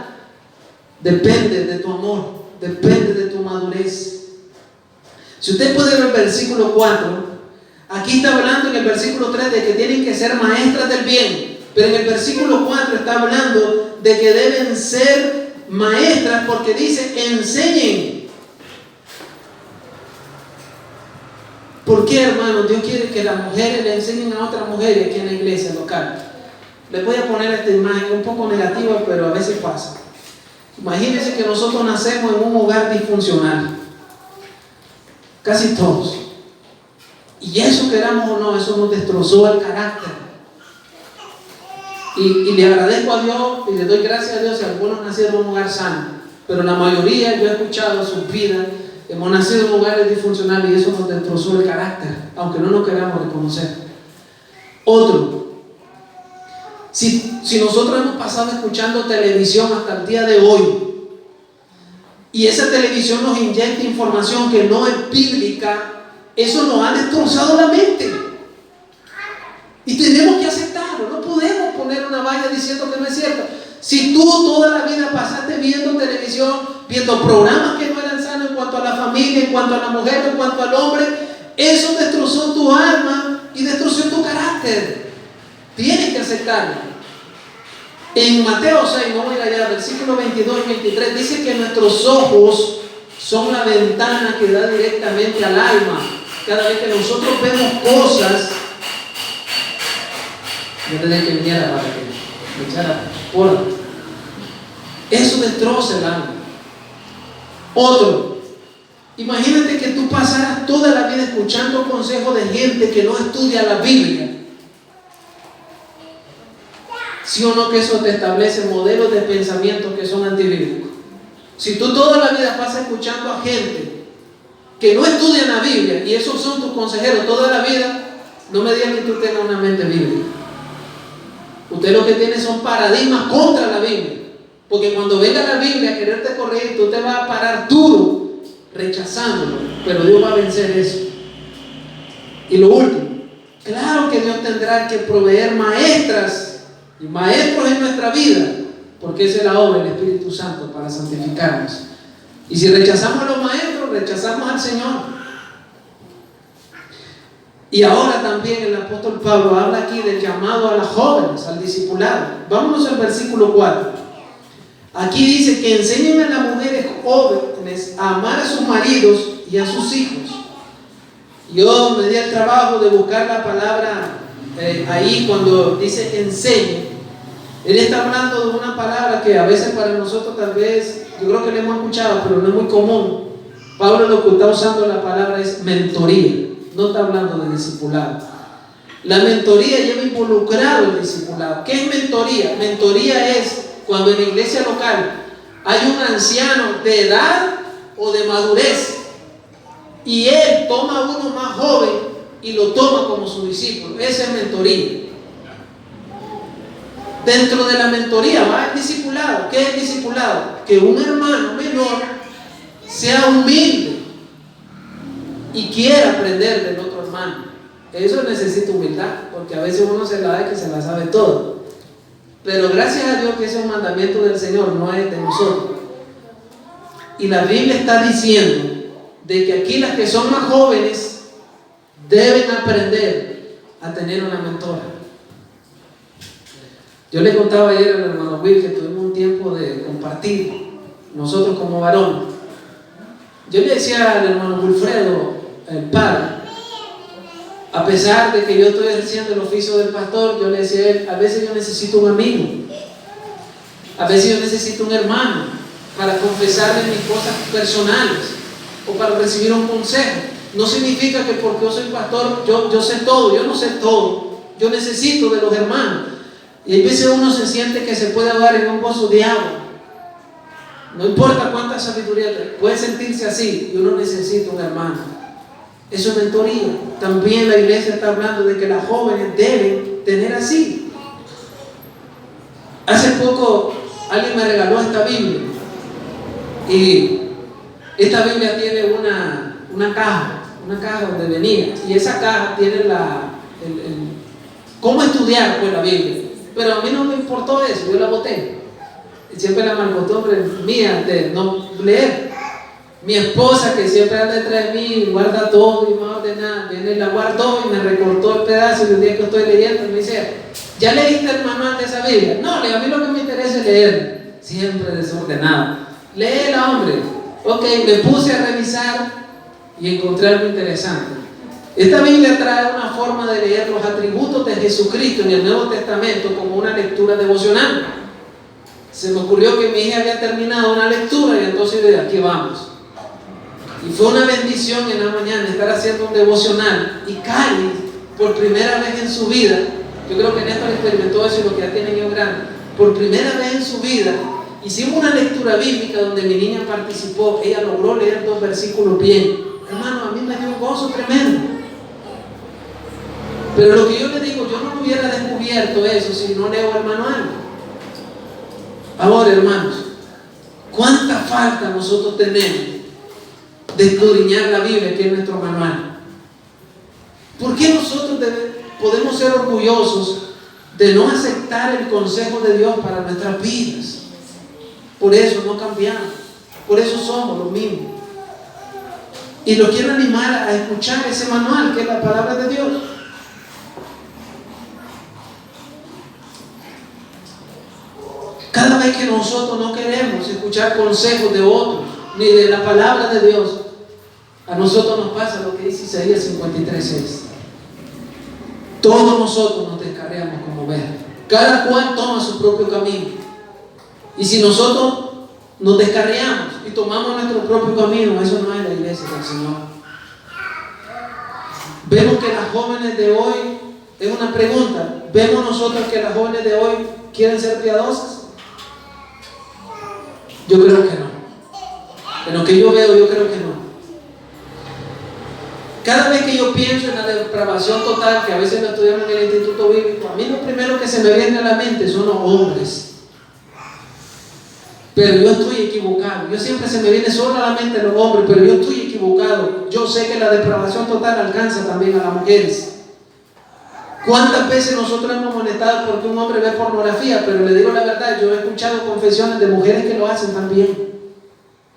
Depende de tu amor, depende de tu madurez. Si usted puede ver el versículo 4, aquí está hablando en el versículo 3 de que tienen que ser maestras del bien, pero en el versículo 4 está hablando de que deben ser maestras porque dice enseñen. ¿Por qué, hermano? Dios quiere que las mujeres le enseñen a otras mujeres aquí en la iglesia local. Les voy a poner esta imagen un poco negativa, pero a veces pasa. Imagínense que nosotros nacemos en un hogar disfuncional, casi todos, y eso, queramos o no, eso nos destrozó el carácter. Y le agradezco a Dios y le doy gracias a Dios si algunos nacieron en un hogar sano, pero la mayoría, yo he escuchado sus vidas, hemos nacido en hogares disfuncionales y eso nos destrozó el carácter, aunque no nos queramos reconocer. Otro, si nosotros hemos pasado escuchando televisión hasta el día de hoy y esa televisión nos inyecta información que no es bíblica, eso nos ha destrozado la mente y tenemos que aceptarlo. No podemos poner una valla diciendo que no es cierto. Si tú toda la vida pasaste viendo televisión, viendo programas que no eran sanos en cuanto a la familia, en cuanto a la mujer, en cuanto al hombre, eso destrozó tu alma y destrozó tu carácter. Tienes que aceptarlo. En Mateo 6, no voy allá, versículos 22 y 23, dice que nuestros ojos son la ventana que da directamente al alma. Cada vez que nosotros vemos cosas, yo tenía que venir para que me echara porra. Eso destroza el alma. Otro, imagínate que tú pasaras toda la vida escuchando consejos de gente que no estudia la Biblia. ¿Sí o no que eso te establece modelos de pensamiento que son antibíblicos? Si tú toda la vida pasas escuchando a gente que no estudia la Biblia y esos son tus consejeros toda la vida, no me digas que tú tengas una mente bíblica. Usted lo que tiene son paradigmas contra la Biblia. Porque cuando venga la Biblia a quererte corregir, tú te vas a parar duro rechazándolo. Pero Dios va a vencer eso. Y lo último, claro que Dios tendrá que proveer maestras y maestros en nuestra vida, porque esa es la obra del Espíritu Santo para santificarnos. Y si rechazamos a los maestros, rechazamos al Señor. Y ahora también el apóstol Pablo habla aquí del llamado a las jóvenes, al discipulado. Vámonos al versículo 4. Aquí dice que enseñen a las mujeres jóvenes a amar a sus maridos y a sus hijos. Yo me di el trabajo de buscar la palabra ahí cuando dice enseñen. Él está hablando de una palabra que a veces para nosotros tal vez, yo creo que le hemos escuchado, pero no es muy común. Pablo lo que está usando la palabra es mentoría, no está hablando de discipulado. La mentoría lleva involucrado el discipulado. ¿Qué es mentoría? Mentoría es cuando en la iglesia local hay un anciano de edad o de madurez y él toma a uno más joven y lo toma como su discípulo. Esa es mentoría. Dentro de la mentoría va el discipulado. ¿Qué es discipulado? Que un hermano menor sea humilde y quiera aprender del otro hermano. Eso necesita humildad, porque a veces uno se la da que se la sabe todo. Pero gracias a Dios que ese es un mandamiento del Señor, no es de nosotros. Y la Biblia está diciendo de que aquí las que son más jóvenes deben aprender a tener una mentora. Yo le contaba ayer al hermano Will que tuvimos un tiempo de compartir, nosotros como varón. Yo le decía al hermano Wilfredo, el padre, a pesar de que yo estoy ejerciendo el oficio del pastor, yo le decía a él, a veces yo necesito un amigo, a veces yo necesito un hermano para confesarle mis cosas personales o para recibir un consejo. No significa que porque yo soy pastor, yo sé todo, yo no sé todo, yo necesito de los hermanos. Y a veces uno se siente que se puede ahogar en un pozo de agua. No importa cuánta sabiduría, puede sentirse así y uno necesita un hermano. Eso es mentoría. También la iglesia está hablando de que las jóvenes deben tener así. Hace poco alguien me regaló esta Biblia y esta Biblia tiene una caja donde venía, y esa caja tiene cómo estudiar pues la Biblia. Pero a mí no me importó eso, yo la boté. Siempre la malcostumbre mía de no leer. Mi esposa, que siempre anda detrás de mí, guarda todo y más ordenada, viene y la guardó y me recortó el pedazo, y el día que estoy leyendo me dice, ¿ya leíste el manual de esa Biblia? No, a mí lo que me interesa es leer. Siempre desordenado. Léela, hombre. Ok, me puse a revisar y encontré algo interesante. Esta Biblia trae una forma de leer los atributos de Jesucristo en el Nuevo Testamento como una lectura devocional. Se me ocurrió que mi hija había terminado una lectura y entonces de aquí vamos. Y fue una bendición en la mañana estar haciendo un devocional. Y Cali, por primera vez en su vida, yo creo que Néstor experimentó eso y lo que ya tiene niños grandes, por primera vez en su vida, hicimos una lectura bíblica donde mi niña participó. Ella logró leer 2 versículos bien. Hermano, a mí me dio un gozo tremendo. Pero lo que yo le digo, yo no hubiera descubierto eso si no leo el manual. Ahora, hermanos, ¿cuánta falta nosotros tenemos de escudriñar la Biblia, que es nuestro manual? ¿Por qué nosotros podemos ser orgullosos de no aceptar el consejo de Dios para nuestras vidas? Por eso no cambiamos, por eso somos los mismos. Y lo quiero animar a escuchar ese manual, que es la palabra de Dios. Cada vez que nosotros no queremos escuchar consejos de otros, ni de la palabra de Dios, a nosotros nos pasa lo que dice Isaías 53:6. Todos nosotros nos descarriamos como ovejas. Cada cual toma su propio camino. Y si nosotros nos descarriamos y tomamos nuestro propio camino, eso no es la iglesia del Señor. Vemos que las jóvenes de hoy, es una pregunta, ¿vemos nosotros que las jóvenes de hoy quieren ser piadosas? Yo creo que no. En lo que yo veo, yo creo que no. Cada vez que yo pienso en la depravación total, que a veces lo estudiamos en el Instituto Bíblico, a mí lo primero que se me viene a la mente son los hombres. Pero yo estoy equivocado. Yo siempre se me viene solo a la mente los hombres, pero yo estoy equivocado. Yo sé que la depravación total alcanza también a las mujeres. ¿Cuántas veces nosotros hemos molestado porque un hombre ve pornografía? Pero le digo la verdad, yo he escuchado confesiones de mujeres que lo hacen también.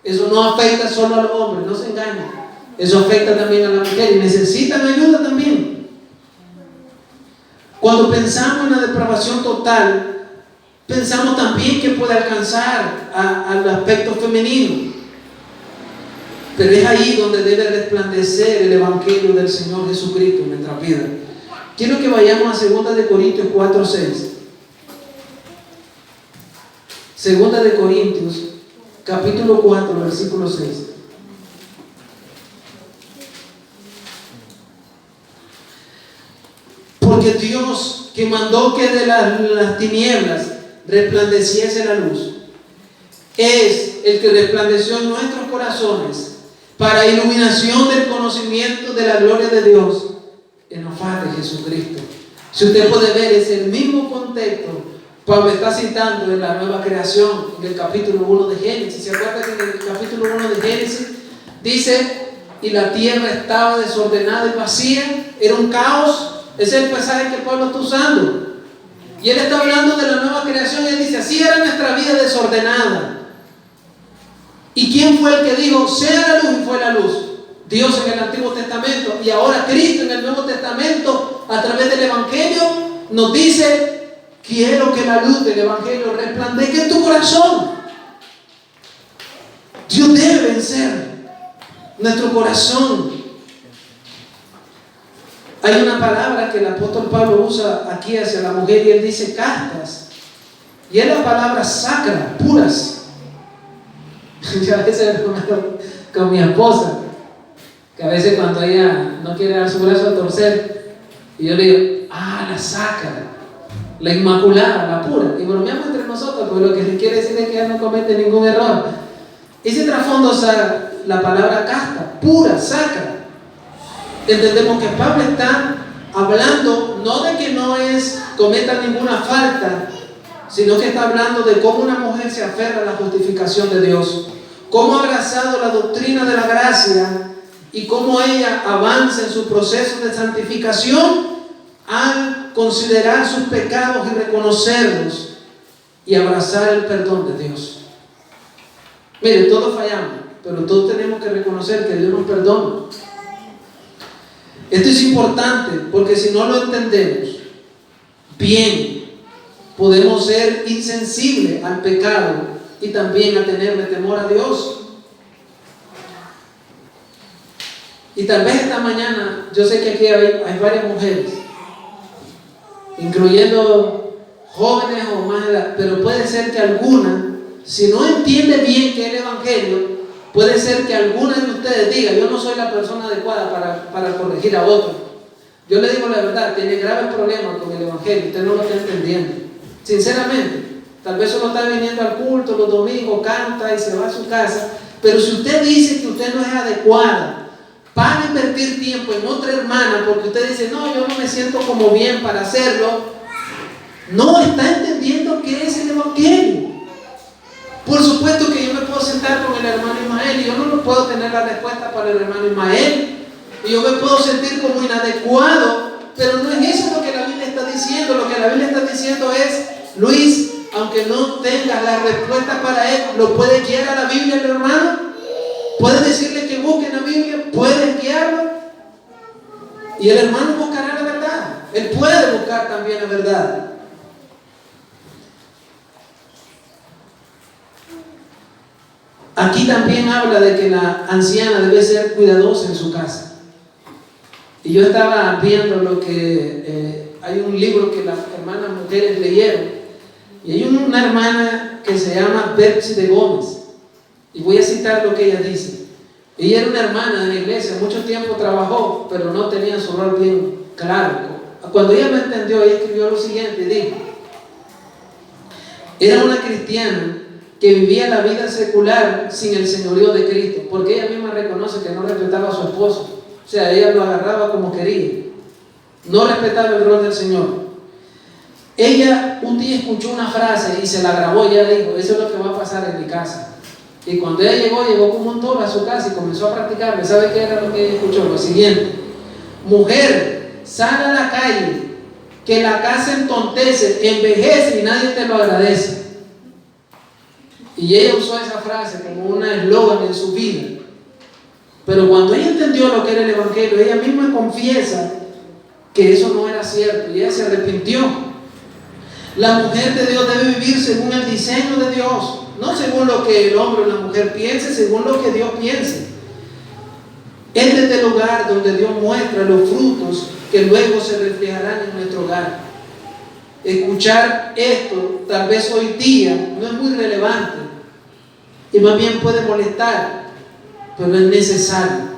Eso no afecta solo a los hombres, no se engañen. Eso afecta también a la mujer y necesitan ayuda también. Cuando pensamos en la depravación total, pensamos también que puede alcanzar al aspecto femenino. Pero es ahí donde debe resplandecer el Evangelio del Señor Jesucristo en nuestra vida. Quiero que vayamos a 2 Corintios 4:6. Segunda de Corintios, capítulo 4, versículo 6. Porque Dios, que mandó que de las tinieblas resplandeciese la luz, es el que resplandeció en nuestros corazones para iluminación del conocimiento de la gloria de Dios en la faz de Jesucristo. Si usted puede ver, es el mismo contexto. Pablo está citando en la nueva creación, en el capítulo 1 de Génesis. ¿Se acuerda que en el capítulo 1 de Génesis dice, y la tierra estaba desordenada y vacía? Era un caos. Ese es el pasaje que Pablo está usando. Y él está hablando de la nueva creación y él dice, así era nuestra vida desordenada. ¿Y quién fue el que dijo, sea la luz, y fue la luz? Dios en el Antiguo Testamento. Y ahora Cristo en el Nuevo Testamento, a través del Evangelio, nos dice, quiero que la luz del Evangelio resplandezca en tu corazón. Dios debe vencer nuestro corazón. Hay una palabra que el apóstol Pablo usa aquí hacia la mujer y él dice castas. Y es la palabra sacra, puras. Yo a veces con mi esposa, que a veces cuando ella no quiere dar su brazo a torcer, y yo le digo, la sacra, la inmaculada, la pura. Y bromeamos entre nosotros, porque lo que le quiere decir es que ella no comete ningún error. Ese trasfondo usa la palabra casta, pura, sacra. Entendemos que Pablo está hablando no de que no cometa ninguna falta, sino que está hablando de cómo una mujer se aferra a la justificación de Dios, cómo ha abrazado la doctrina de la gracia y cómo ella avanza en su proceso de santificación al considerar sus pecados y reconocerlos y abrazar el perdón de Dios. Mire, todos fallamos, pero todos tenemos que reconocer que Dios nos perdona. Esto es importante porque si no lo entendemos bien, podemos ser insensibles al pecado y también a tenerle temor a Dios. Y tal vez esta mañana, yo sé que aquí hay varias mujeres, incluyendo jóvenes o más edad, pero puede ser que alguna, si no entiende bien qué es el Evangelio, puede ser que alguna de ustedes diga, yo no soy la persona adecuada para corregir a otro. Yo le digo la verdad, tiene graves problemas con el Evangelio, usted no lo está entendiendo. Sinceramente, tal vez solo está viniendo al culto los domingos, canta y se va a su casa, pero si usted dice que usted no es adecuada para invertir tiempo en otra hermana, porque usted dice, no, yo no me siento como bien para hacerlo, no está entendiendo qué es el Evangelio. Por supuesto que yo me puedo sentar con el hermano Ismael y yo no puedo tener la respuesta para el hermano Ismael, y yo me puedo sentir como inadecuado, pero no es eso lo que la Biblia está diciendo. Lo que la Biblia está diciendo es, Luis, aunque no tengas la respuesta para él, ¿lo puedes guiar a la Biblia el hermano? ¿Puedes decirle que busque en la Biblia? ¿Puedes guiarlo? Y el hermano buscará la verdad. Él puede buscar también la verdad. Aquí también habla de que la anciana debe ser cuidadosa en su casa. Y yo estaba viendo lo que hay un libro que las hermanas mujeres leyeron, y hay una hermana que se llama Betsy de Gómez, y voy a citar lo que ella dice. Ella era una hermana de la iglesia, mucho tiempo trabajó, pero no tenía su rol bien claro. Cuando ella me entendió, ella escribió lo siguiente, dijo: era una cristiana que vivía la vida secular sin el señorío de Cristo, porque ella misma reconoce que no respetaba a su esposo. O sea, ella lo agarraba como quería, no respetaba el rol del Señor. Ella un día escuchó una frase y se la grabó, y ella dijo, eso es lo que va a pasar en mi casa. Y cuando ella llegó como un toro a su casa y comenzó a practicarlo. ¿Sabe qué era lo que ella escuchó? Lo siguiente: mujer, sal a la calle, que la casa entontece, envejece y nadie te lo agradece. Y ella usó esa frase como una eslogan en su vida. Pero cuando ella entendió lo que era el Evangelio, ella misma confiesa que eso no era cierto y ella se arrepintió. La mujer de Dios debe vivir según el diseño de Dios, no según lo que el hombre o la mujer piense, según lo que Dios piense. Es desde el hogar donde Dios muestra los frutos que luego se reflejarán en nuestro hogar. escuchar esto tal vez hoy día no es muy relevante y más bien puede molestar, pero es necesario.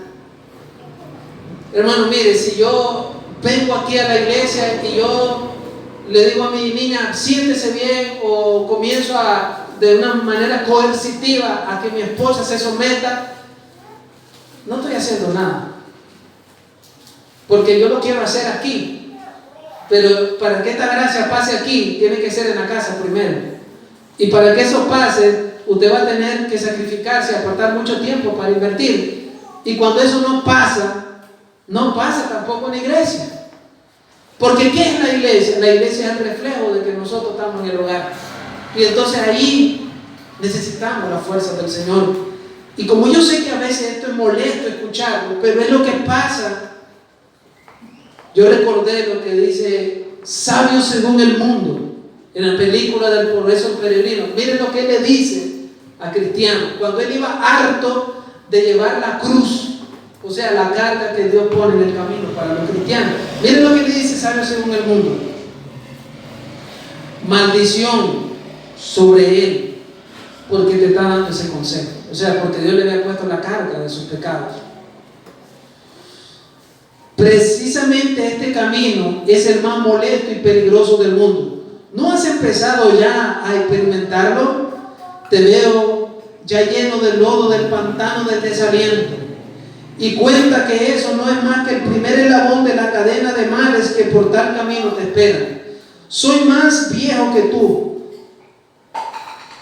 Hermano, mire, si yo vengo aquí a la iglesia y yo le digo a mi niña, siéntese bien, o comienzo de una manera coercitiva a que mi esposa se someta, no estoy haciendo nada, porque yo lo quiero hacer aquí, pero para que esta gracia pase aquí, tiene que ser en la casa primero, y para que eso pase, usted va a tener que sacrificarse, apartar mucho tiempo para invertir, y cuando eso no pasa tampoco en la iglesia. Porque ¿qué es la iglesia? La iglesia es el reflejo de que nosotros estamos en el hogar. Y entonces ahí necesitamos la fuerza del Señor. Y como yo sé que a veces esto es molesto escucharlo, pero es lo que pasa. Yo recordé lo que dice Sabio según el mundo en la película del Progreso del Peregrino. Miren lo que él le dice a Cristiano cuando él iba harto de llevar la cruz. O sea, la carga que Dios pone en el camino para los cristianos. Miren lo que le dice Sabio según el mundo. Maldición sobre él, porque te está dando ese consejo. O sea, porque Dios le había puesto la carga de sus pecados. Precisamente este camino es el más molesto y peligroso del mundo. ¿No has empezado ya a experimentarlo? Te veo ya lleno del lodo del pantano del desaliento. Y cuenta que eso no es más que el primer eslabón de la cadena de males que por tal camino te esperan. Soy más viejo que tú.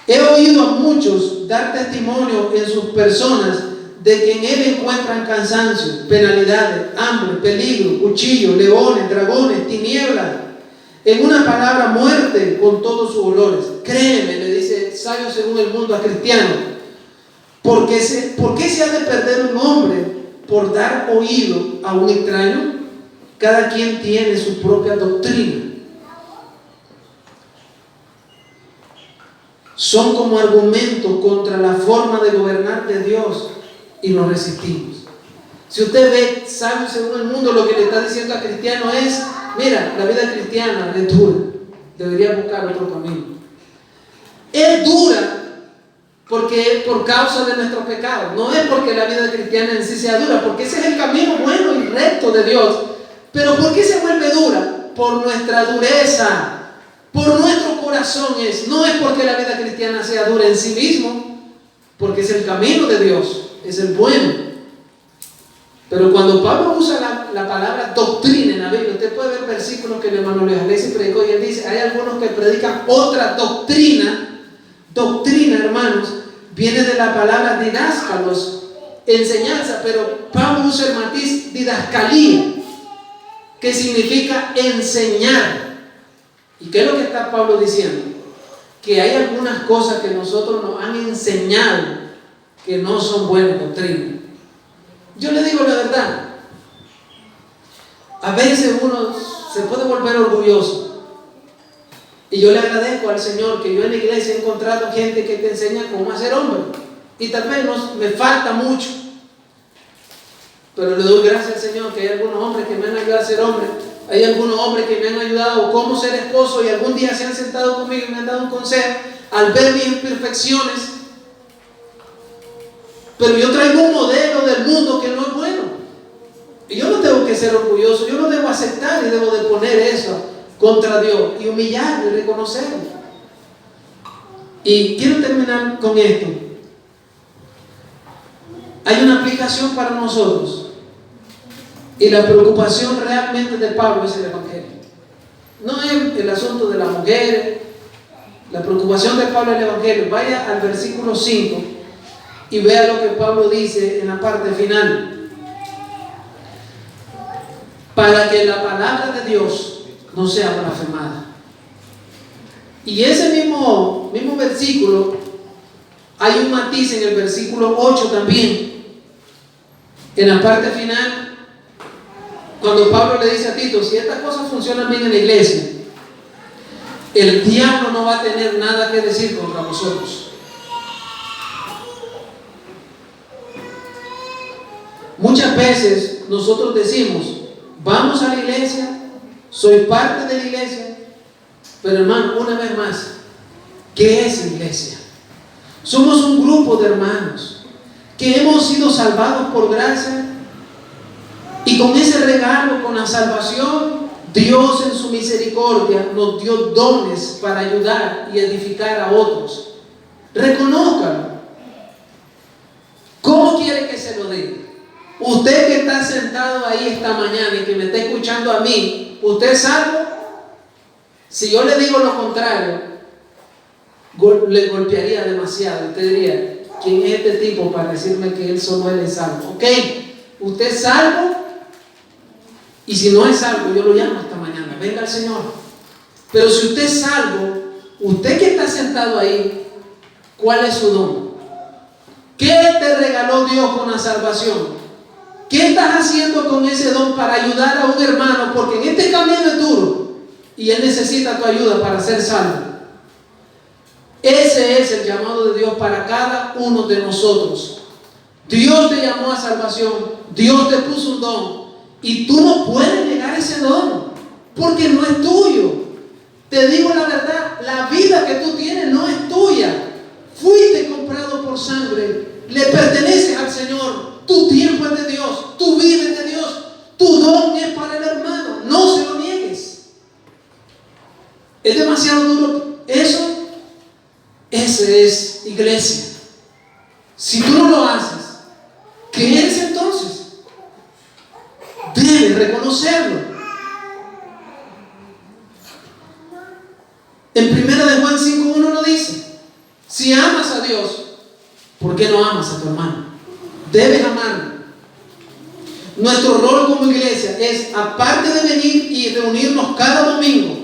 He oído a muchos dar testimonio en sus personas de que en él encuentran cansancio, penalidades, hambre, peligro, cuchillos, leones, dragones, tinieblas. En una palabra, muerte con todos sus olores. Créeme, le dice Sabio según el mundo a Cristiano. ¿Por qué se ha de perder un hombre por dar oído a un extraño? Cada quien tiene su propia doctrina. Son como argumentos contra la forma de gobernar de Dios y nos resistimos. Si usted ve Sabio según el mundo, lo que le está diciendo a Cristiano es: mira, la vida cristiana es dura, debería buscar otro camino. Es dura porque es por causa de nuestros pecados, no es porque la vida cristiana en sí sea dura, porque ese es el camino bueno y recto de Dios. Pero ¿por qué se vuelve dura? Por nuestra dureza, por nuestro corazón no es porque la vida cristiana sea dura en sí mismo, porque es el camino de Dios, es el bueno. Pero cuando Pablo usa la palabra doctrina en la Biblia, usted puede ver versículos que el hermano Luis Alexis predicó y él dice, hay algunos que predican otra doctrina. Doctrina, hermanos, viene de la palabra didáscalos, enseñanza, pero Pablo usa el matiz didascalía, que significa enseñar. ¿Y qué es lo que está Pablo diciendo? Que hay algunas cosas que nosotros nos han enseñado que no son buenas doctrinas. Yo le digo la verdad, a veces uno se puede volver orgulloso. Y yo le agradezco al Señor que yo en la iglesia he encontrado gente que te enseña cómo hacer hombre. Y tal vez me falta mucho. Pero le doy gracias al Señor que hay algunos hombres que me han ayudado a ser hombre. Hay algunos hombres que me han ayudado cómo ser esposo y algún día se han sentado conmigo y me han dado un consejo al ver mis imperfecciones. Pero yo traigo un modelo del mundo que no es bueno. Y yo no tengo que ser orgulloso, yo no debo aceptar y debo de poner eso contra Dios y humillarlo y reconocerlo. Y quiero terminar con esto. Hay una aplicación para nosotros y la preocupación realmente de Pablo es el Evangelio. No es el asunto de las mujeres. La preocupación de Pablo es el Evangelio. Vaya al versículo 5 y vea lo que Pablo dice en la parte final. Para que la palabra de Dios no sea blasfemada. Y ese mismo versículo, hay un matiz en el versículo 8 también. En la parte final, cuando Pablo le dice a Tito, si estas cosas funcionan bien en la iglesia, el diablo no va a tener nada que decir contra vosotros. Muchas veces nosotros decimos, vamos a la iglesia, soy parte de la iglesia, Pero hermano, una vez más, ¿qué es iglesia? Somos un grupo de hermanos que hemos sido salvados por gracia, y con ese regalo, con la salvación, Dios en su misericordia nos dio dones para ayudar y edificar a otros. Reconózcalo. ¿Cómo quiere que se lo diga? Usted que está sentado ahí esta mañana y que me está escuchando a mí, ¿usted es salvo? Si yo le digo lo contrario, le golpearía demasiado. Usted diría, ¿quién es este tipo para decirme que él solo él es salvo? Ok, ¿usted es salvo? Y si no es salvo, yo lo llamo esta mañana, venga al Señor. Pero si usted es salvo, usted que está sentado ahí, ¿cuál es su don? ¿Qué te regaló Dios con la salvación? ¿Qué estás haciendo con ese don para ayudar a un hermano? Porque en este camino es duro y él necesita tu ayuda para ser salvo. Ese es el llamado de Dios para cada uno de nosotros. Dios te llamó a salvación, Dios te puso un don, y tú no puedes negar ese don, porque no es tuyo. Te digo la verdad, la vida que tú tienes no es tuya. Fuiste comprado por sangre, le perteneces al Señor. Tu tiempo es de Dios, tu vida es de Dios, tu don es para el hermano. No se lo niegues. Es demasiado duro eso. Ese es iglesia. Si tú no lo haces, ¿qué eres entonces? Debes reconocerlo. En 1 de Juan 5:1 lo dice: si amas a Dios, ¿por qué no amas a tu hermano? Debes amarlo. Nuestro rol como iglesia es, aparte de venir y reunirnos cada domingo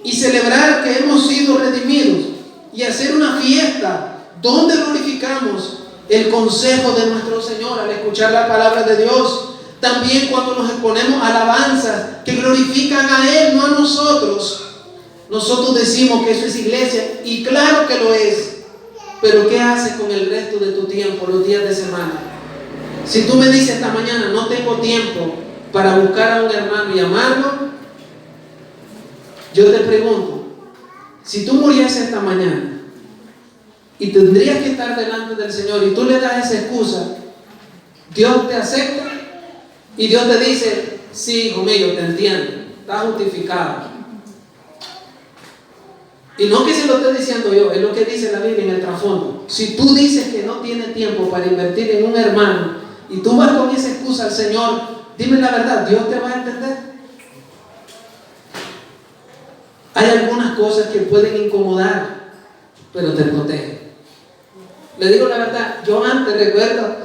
y celebrar que hemos sido redimidos y hacer una fiesta donde glorificamos el consejo de nuestro Señor al escuchar la palabra de Dios, también cuando nos exponemos alabanzas que glorifican a Él, no a nosotros. Nosotros decimos que eso es iglesia, y claro que lo es. Pero ¿qué haces con el resto de tu tiempo, los días de semana? Si tú me dices esta mañana, no tengo tiempo para buscar a un hermano y amarlo, yo te pregunto, si tú murieses esta mañana y tendrías que estar delante del Señor y tú le das esa excusa, ¿Dios te acepta? Y Dios te dice: sí, hijo mío, te entiendo, está justificado. Y no que se lo esté diciendo yo, es lo que dice la Biblia en el trasfondo. Si tú dices que no tienes tiempo para invertir en un hermano y tú vas con esa excusa al Señor, dime la verdad, ¿Dios te va a entender? Hay algunas cosas que pueden incomodar, pero te protegen. Le digo la verdad, yo antes recuerdo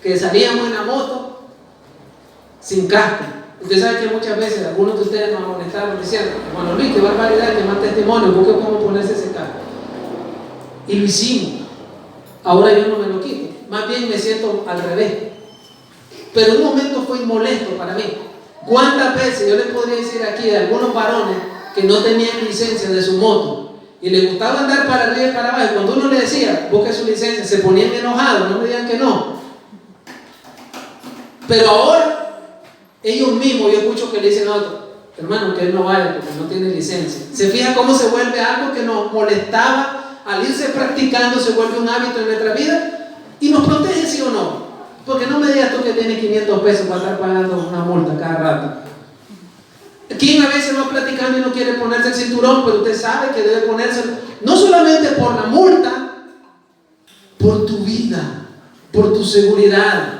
que salíamos en la moto sin casco. Usted sabe que muchas veces algunos de ustedes nos amonestaron diciendo: bueno, Luis, qué barbaridad, que más testimonio, busque cómo ponerse ese casco. Y lo hicimos. Ahora yo no me lo quito, más bien me siento al revés. Pero un momento fue molesto para mí. ¿Cuántas veces yo les podría decir aquí de algunos varones que no tenían licencia de su moto y les gustaba andar para arriba y para abajo? Y cuando uno le decía, busque su licencia, se ponían enojados, no me digan que no. Pero ahora, ellos mismos, yo escucho que le dicen a otros: hermano, que él no vaya porque no tiene licencia. ¿Se fija cómo se vuelve algo que nos molestaba? Al irse practicando se vuelve un hábito en nuestra vida y nos protege, ¿sí o no? Porque no me digas tú que tienes 500 pesos para estar pagando una multa cada rato. ¿Quién a veces va platicando y no quiere ponerse el cinturón, pero usted sabe que debe ponérselo? No solamente por la multa, por tu vida, por tu seguridad.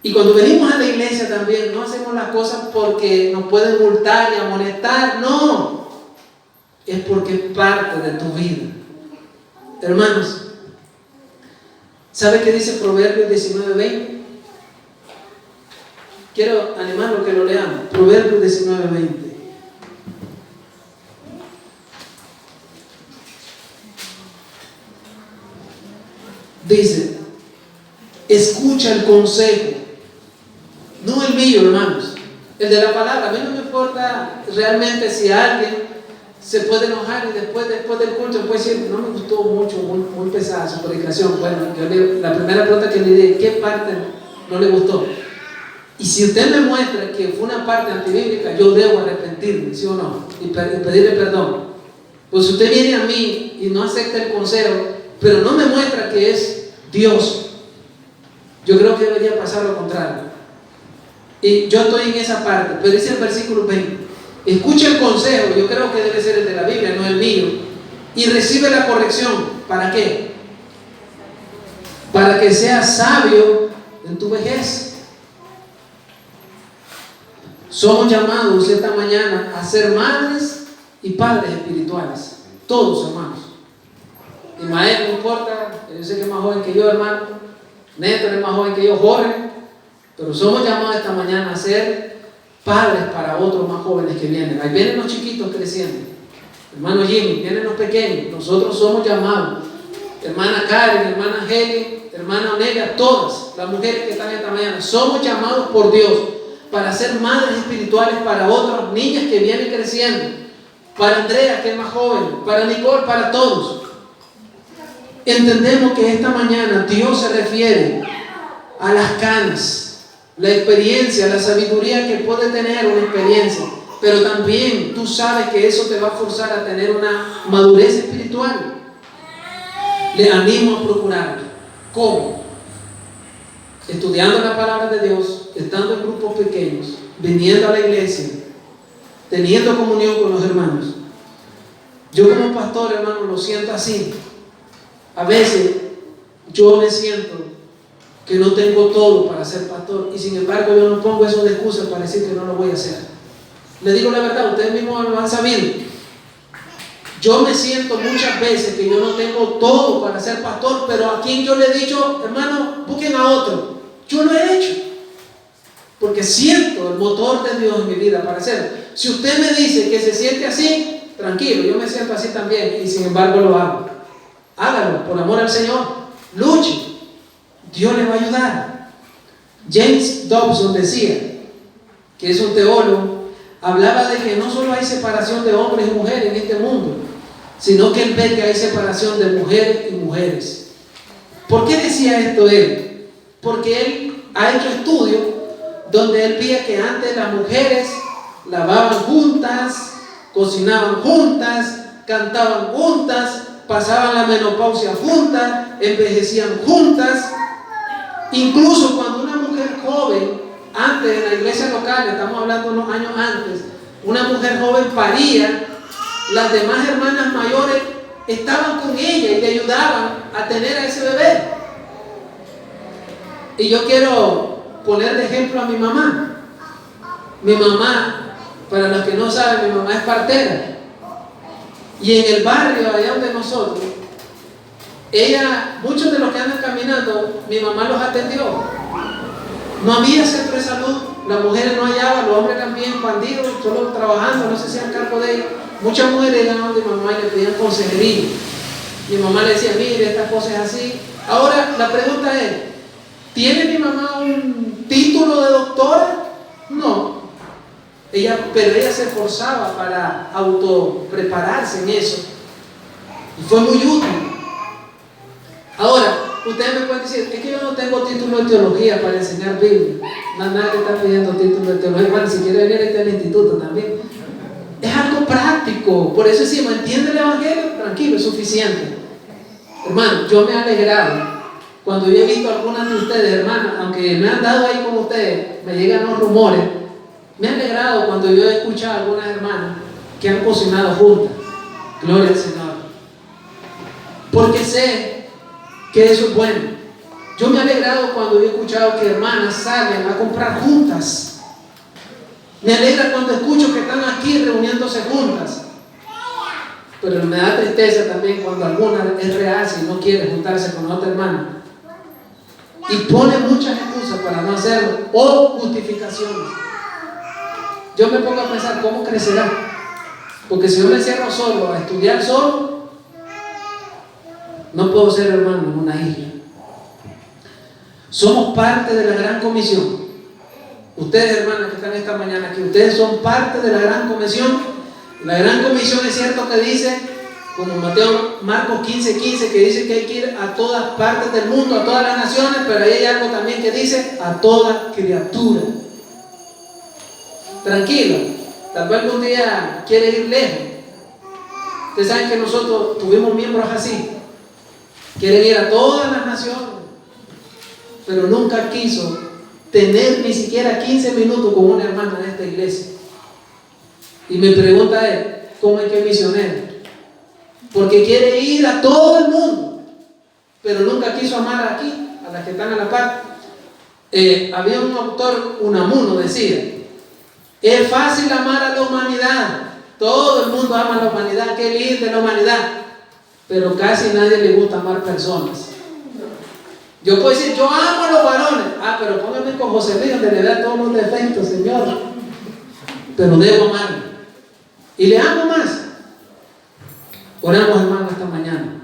Y cuando venimos a la iglesia también, no hacemos las cosas porque nos pueden multar y amonestar, no. Es porque es parte de tu vida. Hermanos, ¿sabe qué dice Proverbios 19:20? Quiero animarlo que lo leamos. Proverbios 19:20. Dice: escucha el consejo, no el mío, hermanos, el de la palabra. A mí no me importa realmente si alguien se puede enojar y después del culto puede decir: no me gustó mucho, muy pesada su predicación. Bueno, la primera pregunta que le di: ¿qué parte no le gustó? Y si usted me muestra que fue una parte antibíblica, yo debo arrepentirme, ¿sí o no? Y pedirle perdón. Pues si usted viene a mí y no acepta el consejo, pero no me muestra que es Dios, yo creo que debería pasar lo contrario. Y yo estoy en esa parte, pero dice el versículo 20: escucha el consejo, yo creo que debe ser el de la Biblia, no el mío, y recibe la corrección. ¿Para qué? Para que seas sabio en tu vejez. Somos llamados esta mañana a ser madres y padres espirituales, todos, hermanos. Ismael, no importa, yo sé que es más joven que yo, hermano. Néstor es más joven que yo, Jorge. Pero somos llamados esta mañana a ser padres para otros más jóvenes que vienen. Ahí vienen los chiquitos creciendo. Hermano Jimmy, vienen los pequeños. Nosotros somos llamados. Hermana Karen, hermana Heli, hermana Onelia, todas las mujeres que están esta mañana, somos llamados por Dios para ser madres espirituales para otras niñas que vienen creciendo. Para Andrea, que es más joven. Para Nicole, para todos. Entendemos que esta mañana Dios se refiere a las canas, la experiencia, la sabiduría que puede tener una experiencia, pero también tú sabes que eso te va a forzar a tener una madurez espiritual. Le animo a procurarlo. ¿Cómo? Estudiando la palabra de Dios, estando en grupos pequeños, viniendo a la iglesia, teniendo comunión con los hermanos. Yo como pastor, hermano, lo siento así. A veces yo me siento que no tengo todo para ser pastor, y sin embargo yo no pongo eso de excusa para decir que no lo voy a hacer. Le digo la verdad, ustedes mismos lo han sabido. Yo me siento muchas veces que yo no tengo todo para ser pastor, pero a quien yo le he dicho, hermano, busquen a otro. Yo lo he hecho, porque siento el motor de Dios en mi vida para hacerlo. Si usted me dice que se siente así, tranquilo, yo me siento así también, y sin embargo lo hago. Hágalo, por amor al Señor. Luche. Dios le va a ayudar. James Dobson decía, que es un teólogo, hablaba de que no solo hay separación de hombres y mujeres en este mundo, sino que él ve que hay separación de mujeres y mujeres. ¿Por qué decía esto él? Porque él ha hecho estudios donde él veía que antes las mujeres lavaban juntas, cocinaban juntas, cantaban juntas, pasaban la menopausia juntas, envejecían juntas. Incluso cuando una mujer joven, antes en la iglesia local, estamos hablando unos años antes, una mujer joven paría, las demás hermanas mayores estaban con ella y le ayudaban a tener a ese bebé. Y yo quiero poner de ejemplo a mi mamá. Mi mamá, para los que no saben, mi mamá es partera. Y en el barrio, allá donde nosotros, ella, muchos de los que andan caminando, mi mamá los atendió. No había centro de salud, las mujeres no hallaban, los hombres también bandidos, solo trabajando, no se hacían cargo de ellos. Muchas mujeres iban a mi mamá y le pedían consejería. Mi mamá le decía, mire, estas cosas es así. Ahora, la pregunta es, ¿tiene mi mamá un título de doctora? No. Pero ella se esforzaba para autoprepararse en eso. Y fue muy útil. Ahora, ustedes me pueden decir, es que yo no tengo título de teología para enseñar Biblia. Nadie está pidiendo título de teología. Bueno, si quiere venir, ahí está el instituto también. Es algo práctico. Por eso decimos, ¿entiende el evangelio? Tranquilo, es suficiente. Hermano, yo me he alegrado cuando yo he visto a algunas de ustedes, hermanas, aunque me han dado ahí con ustedes, me llegan los rumores. Me he alegrado cuando yo he escuchado a algunas hermanas que han cocinado juntas. Gloria al Señor. Porque sé que eso es bueno. Yo me he alegrado cuando he escuchado que hermanas salen a comprar juntas. Me alegra cuando escucho que están aquí reuniéndose juntas. Pero me da tristeza también cuando alguna es reacia y no quiere juntarse con otra hermana. Y pone muchas excusas para no hacerlo o justificaciones. Yo me pongo a pensar cómo crecerá. Porque si yo me encierro solo a estudiar solo, no puedo ser hermano en una isla. Somos parte de la gran comisión. Ustedes, hermanas, que están esta mañana aquí, ustedes son parte de la gran comisión. La gran comisión es cierto que dice, como Marcos 15:15, que dice que hay que ir a todas partes del mundo, a todas las naciones, pero ahí hay algo también que dice a toda criatura. Tranquilo, tal vez algún día quiere ir lejos. Ustedes saben que nosotros tuvimos miembros así. Quieren ir a todas las naciones, pero nunca quiso tener ni siquiera 15 minutos con una hermana de esta iglesia. Y me pregunta él, ¿cómo es que es misionero? Porque quiere ir a todo el mundo, pero nunca quiso amar aquí, a las que están a la par. Había un autor, Unamuno, decía, es fácil amar a la humanidad. Todo el mundo ama a la humanidad, qué linda la humanidad, pero casi nadie le gusta amar personas. Yo puedo decir, yo amo a los varones. Pero póngame con José Luis, donde le da todos los defectos, Señor. Pero debo amarle. Y le amo más. Oramos, hermano, esta mañana.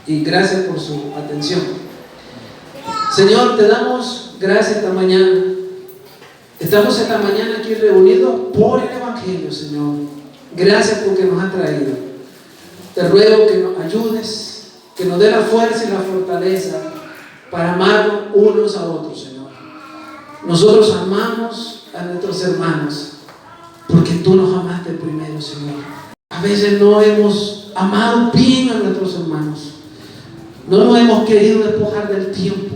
Y gracias por su atención. Señor, te damos gracias esta mañana. Estamos esta mañana aquí reunidos por el Evangelio, Señor. Gracias porque nos has traído. Te ruego que nos ayudes, que nos dé la fuerza y la fortaleza para amarnos unos a otros, Señor. Nosotros amamos a nuestros hermanos porque tú nos amaste primero, Señor. A veces no hemos amado bien a nuestros hermanos. No nos hemos querido despojar del tiempo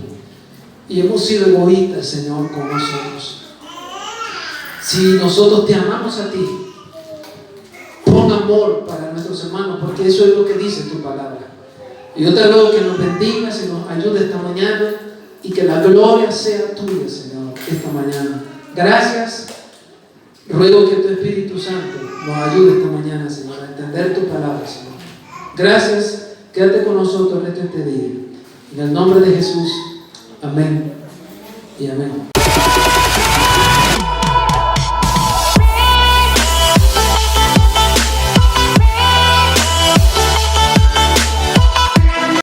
y hemos sido egoístas, Señor, con nosotros. Si nosotros te amamos a ti, pon amor para nuestros hermanos, porque eso es lo que dice tu palabra. Y yo te ruego que nos bendigas y nos ayudes esta mañana y que la gloria sea tuya, Señor, esta mañana. Gracias. Ruego que tu Espíritu Santo nos ayude esta mañana, Señor, a entender tu palabra, Señor. Gracias. Quédate con nosotros en este día. En el nombre de Jesús. Amén y amén.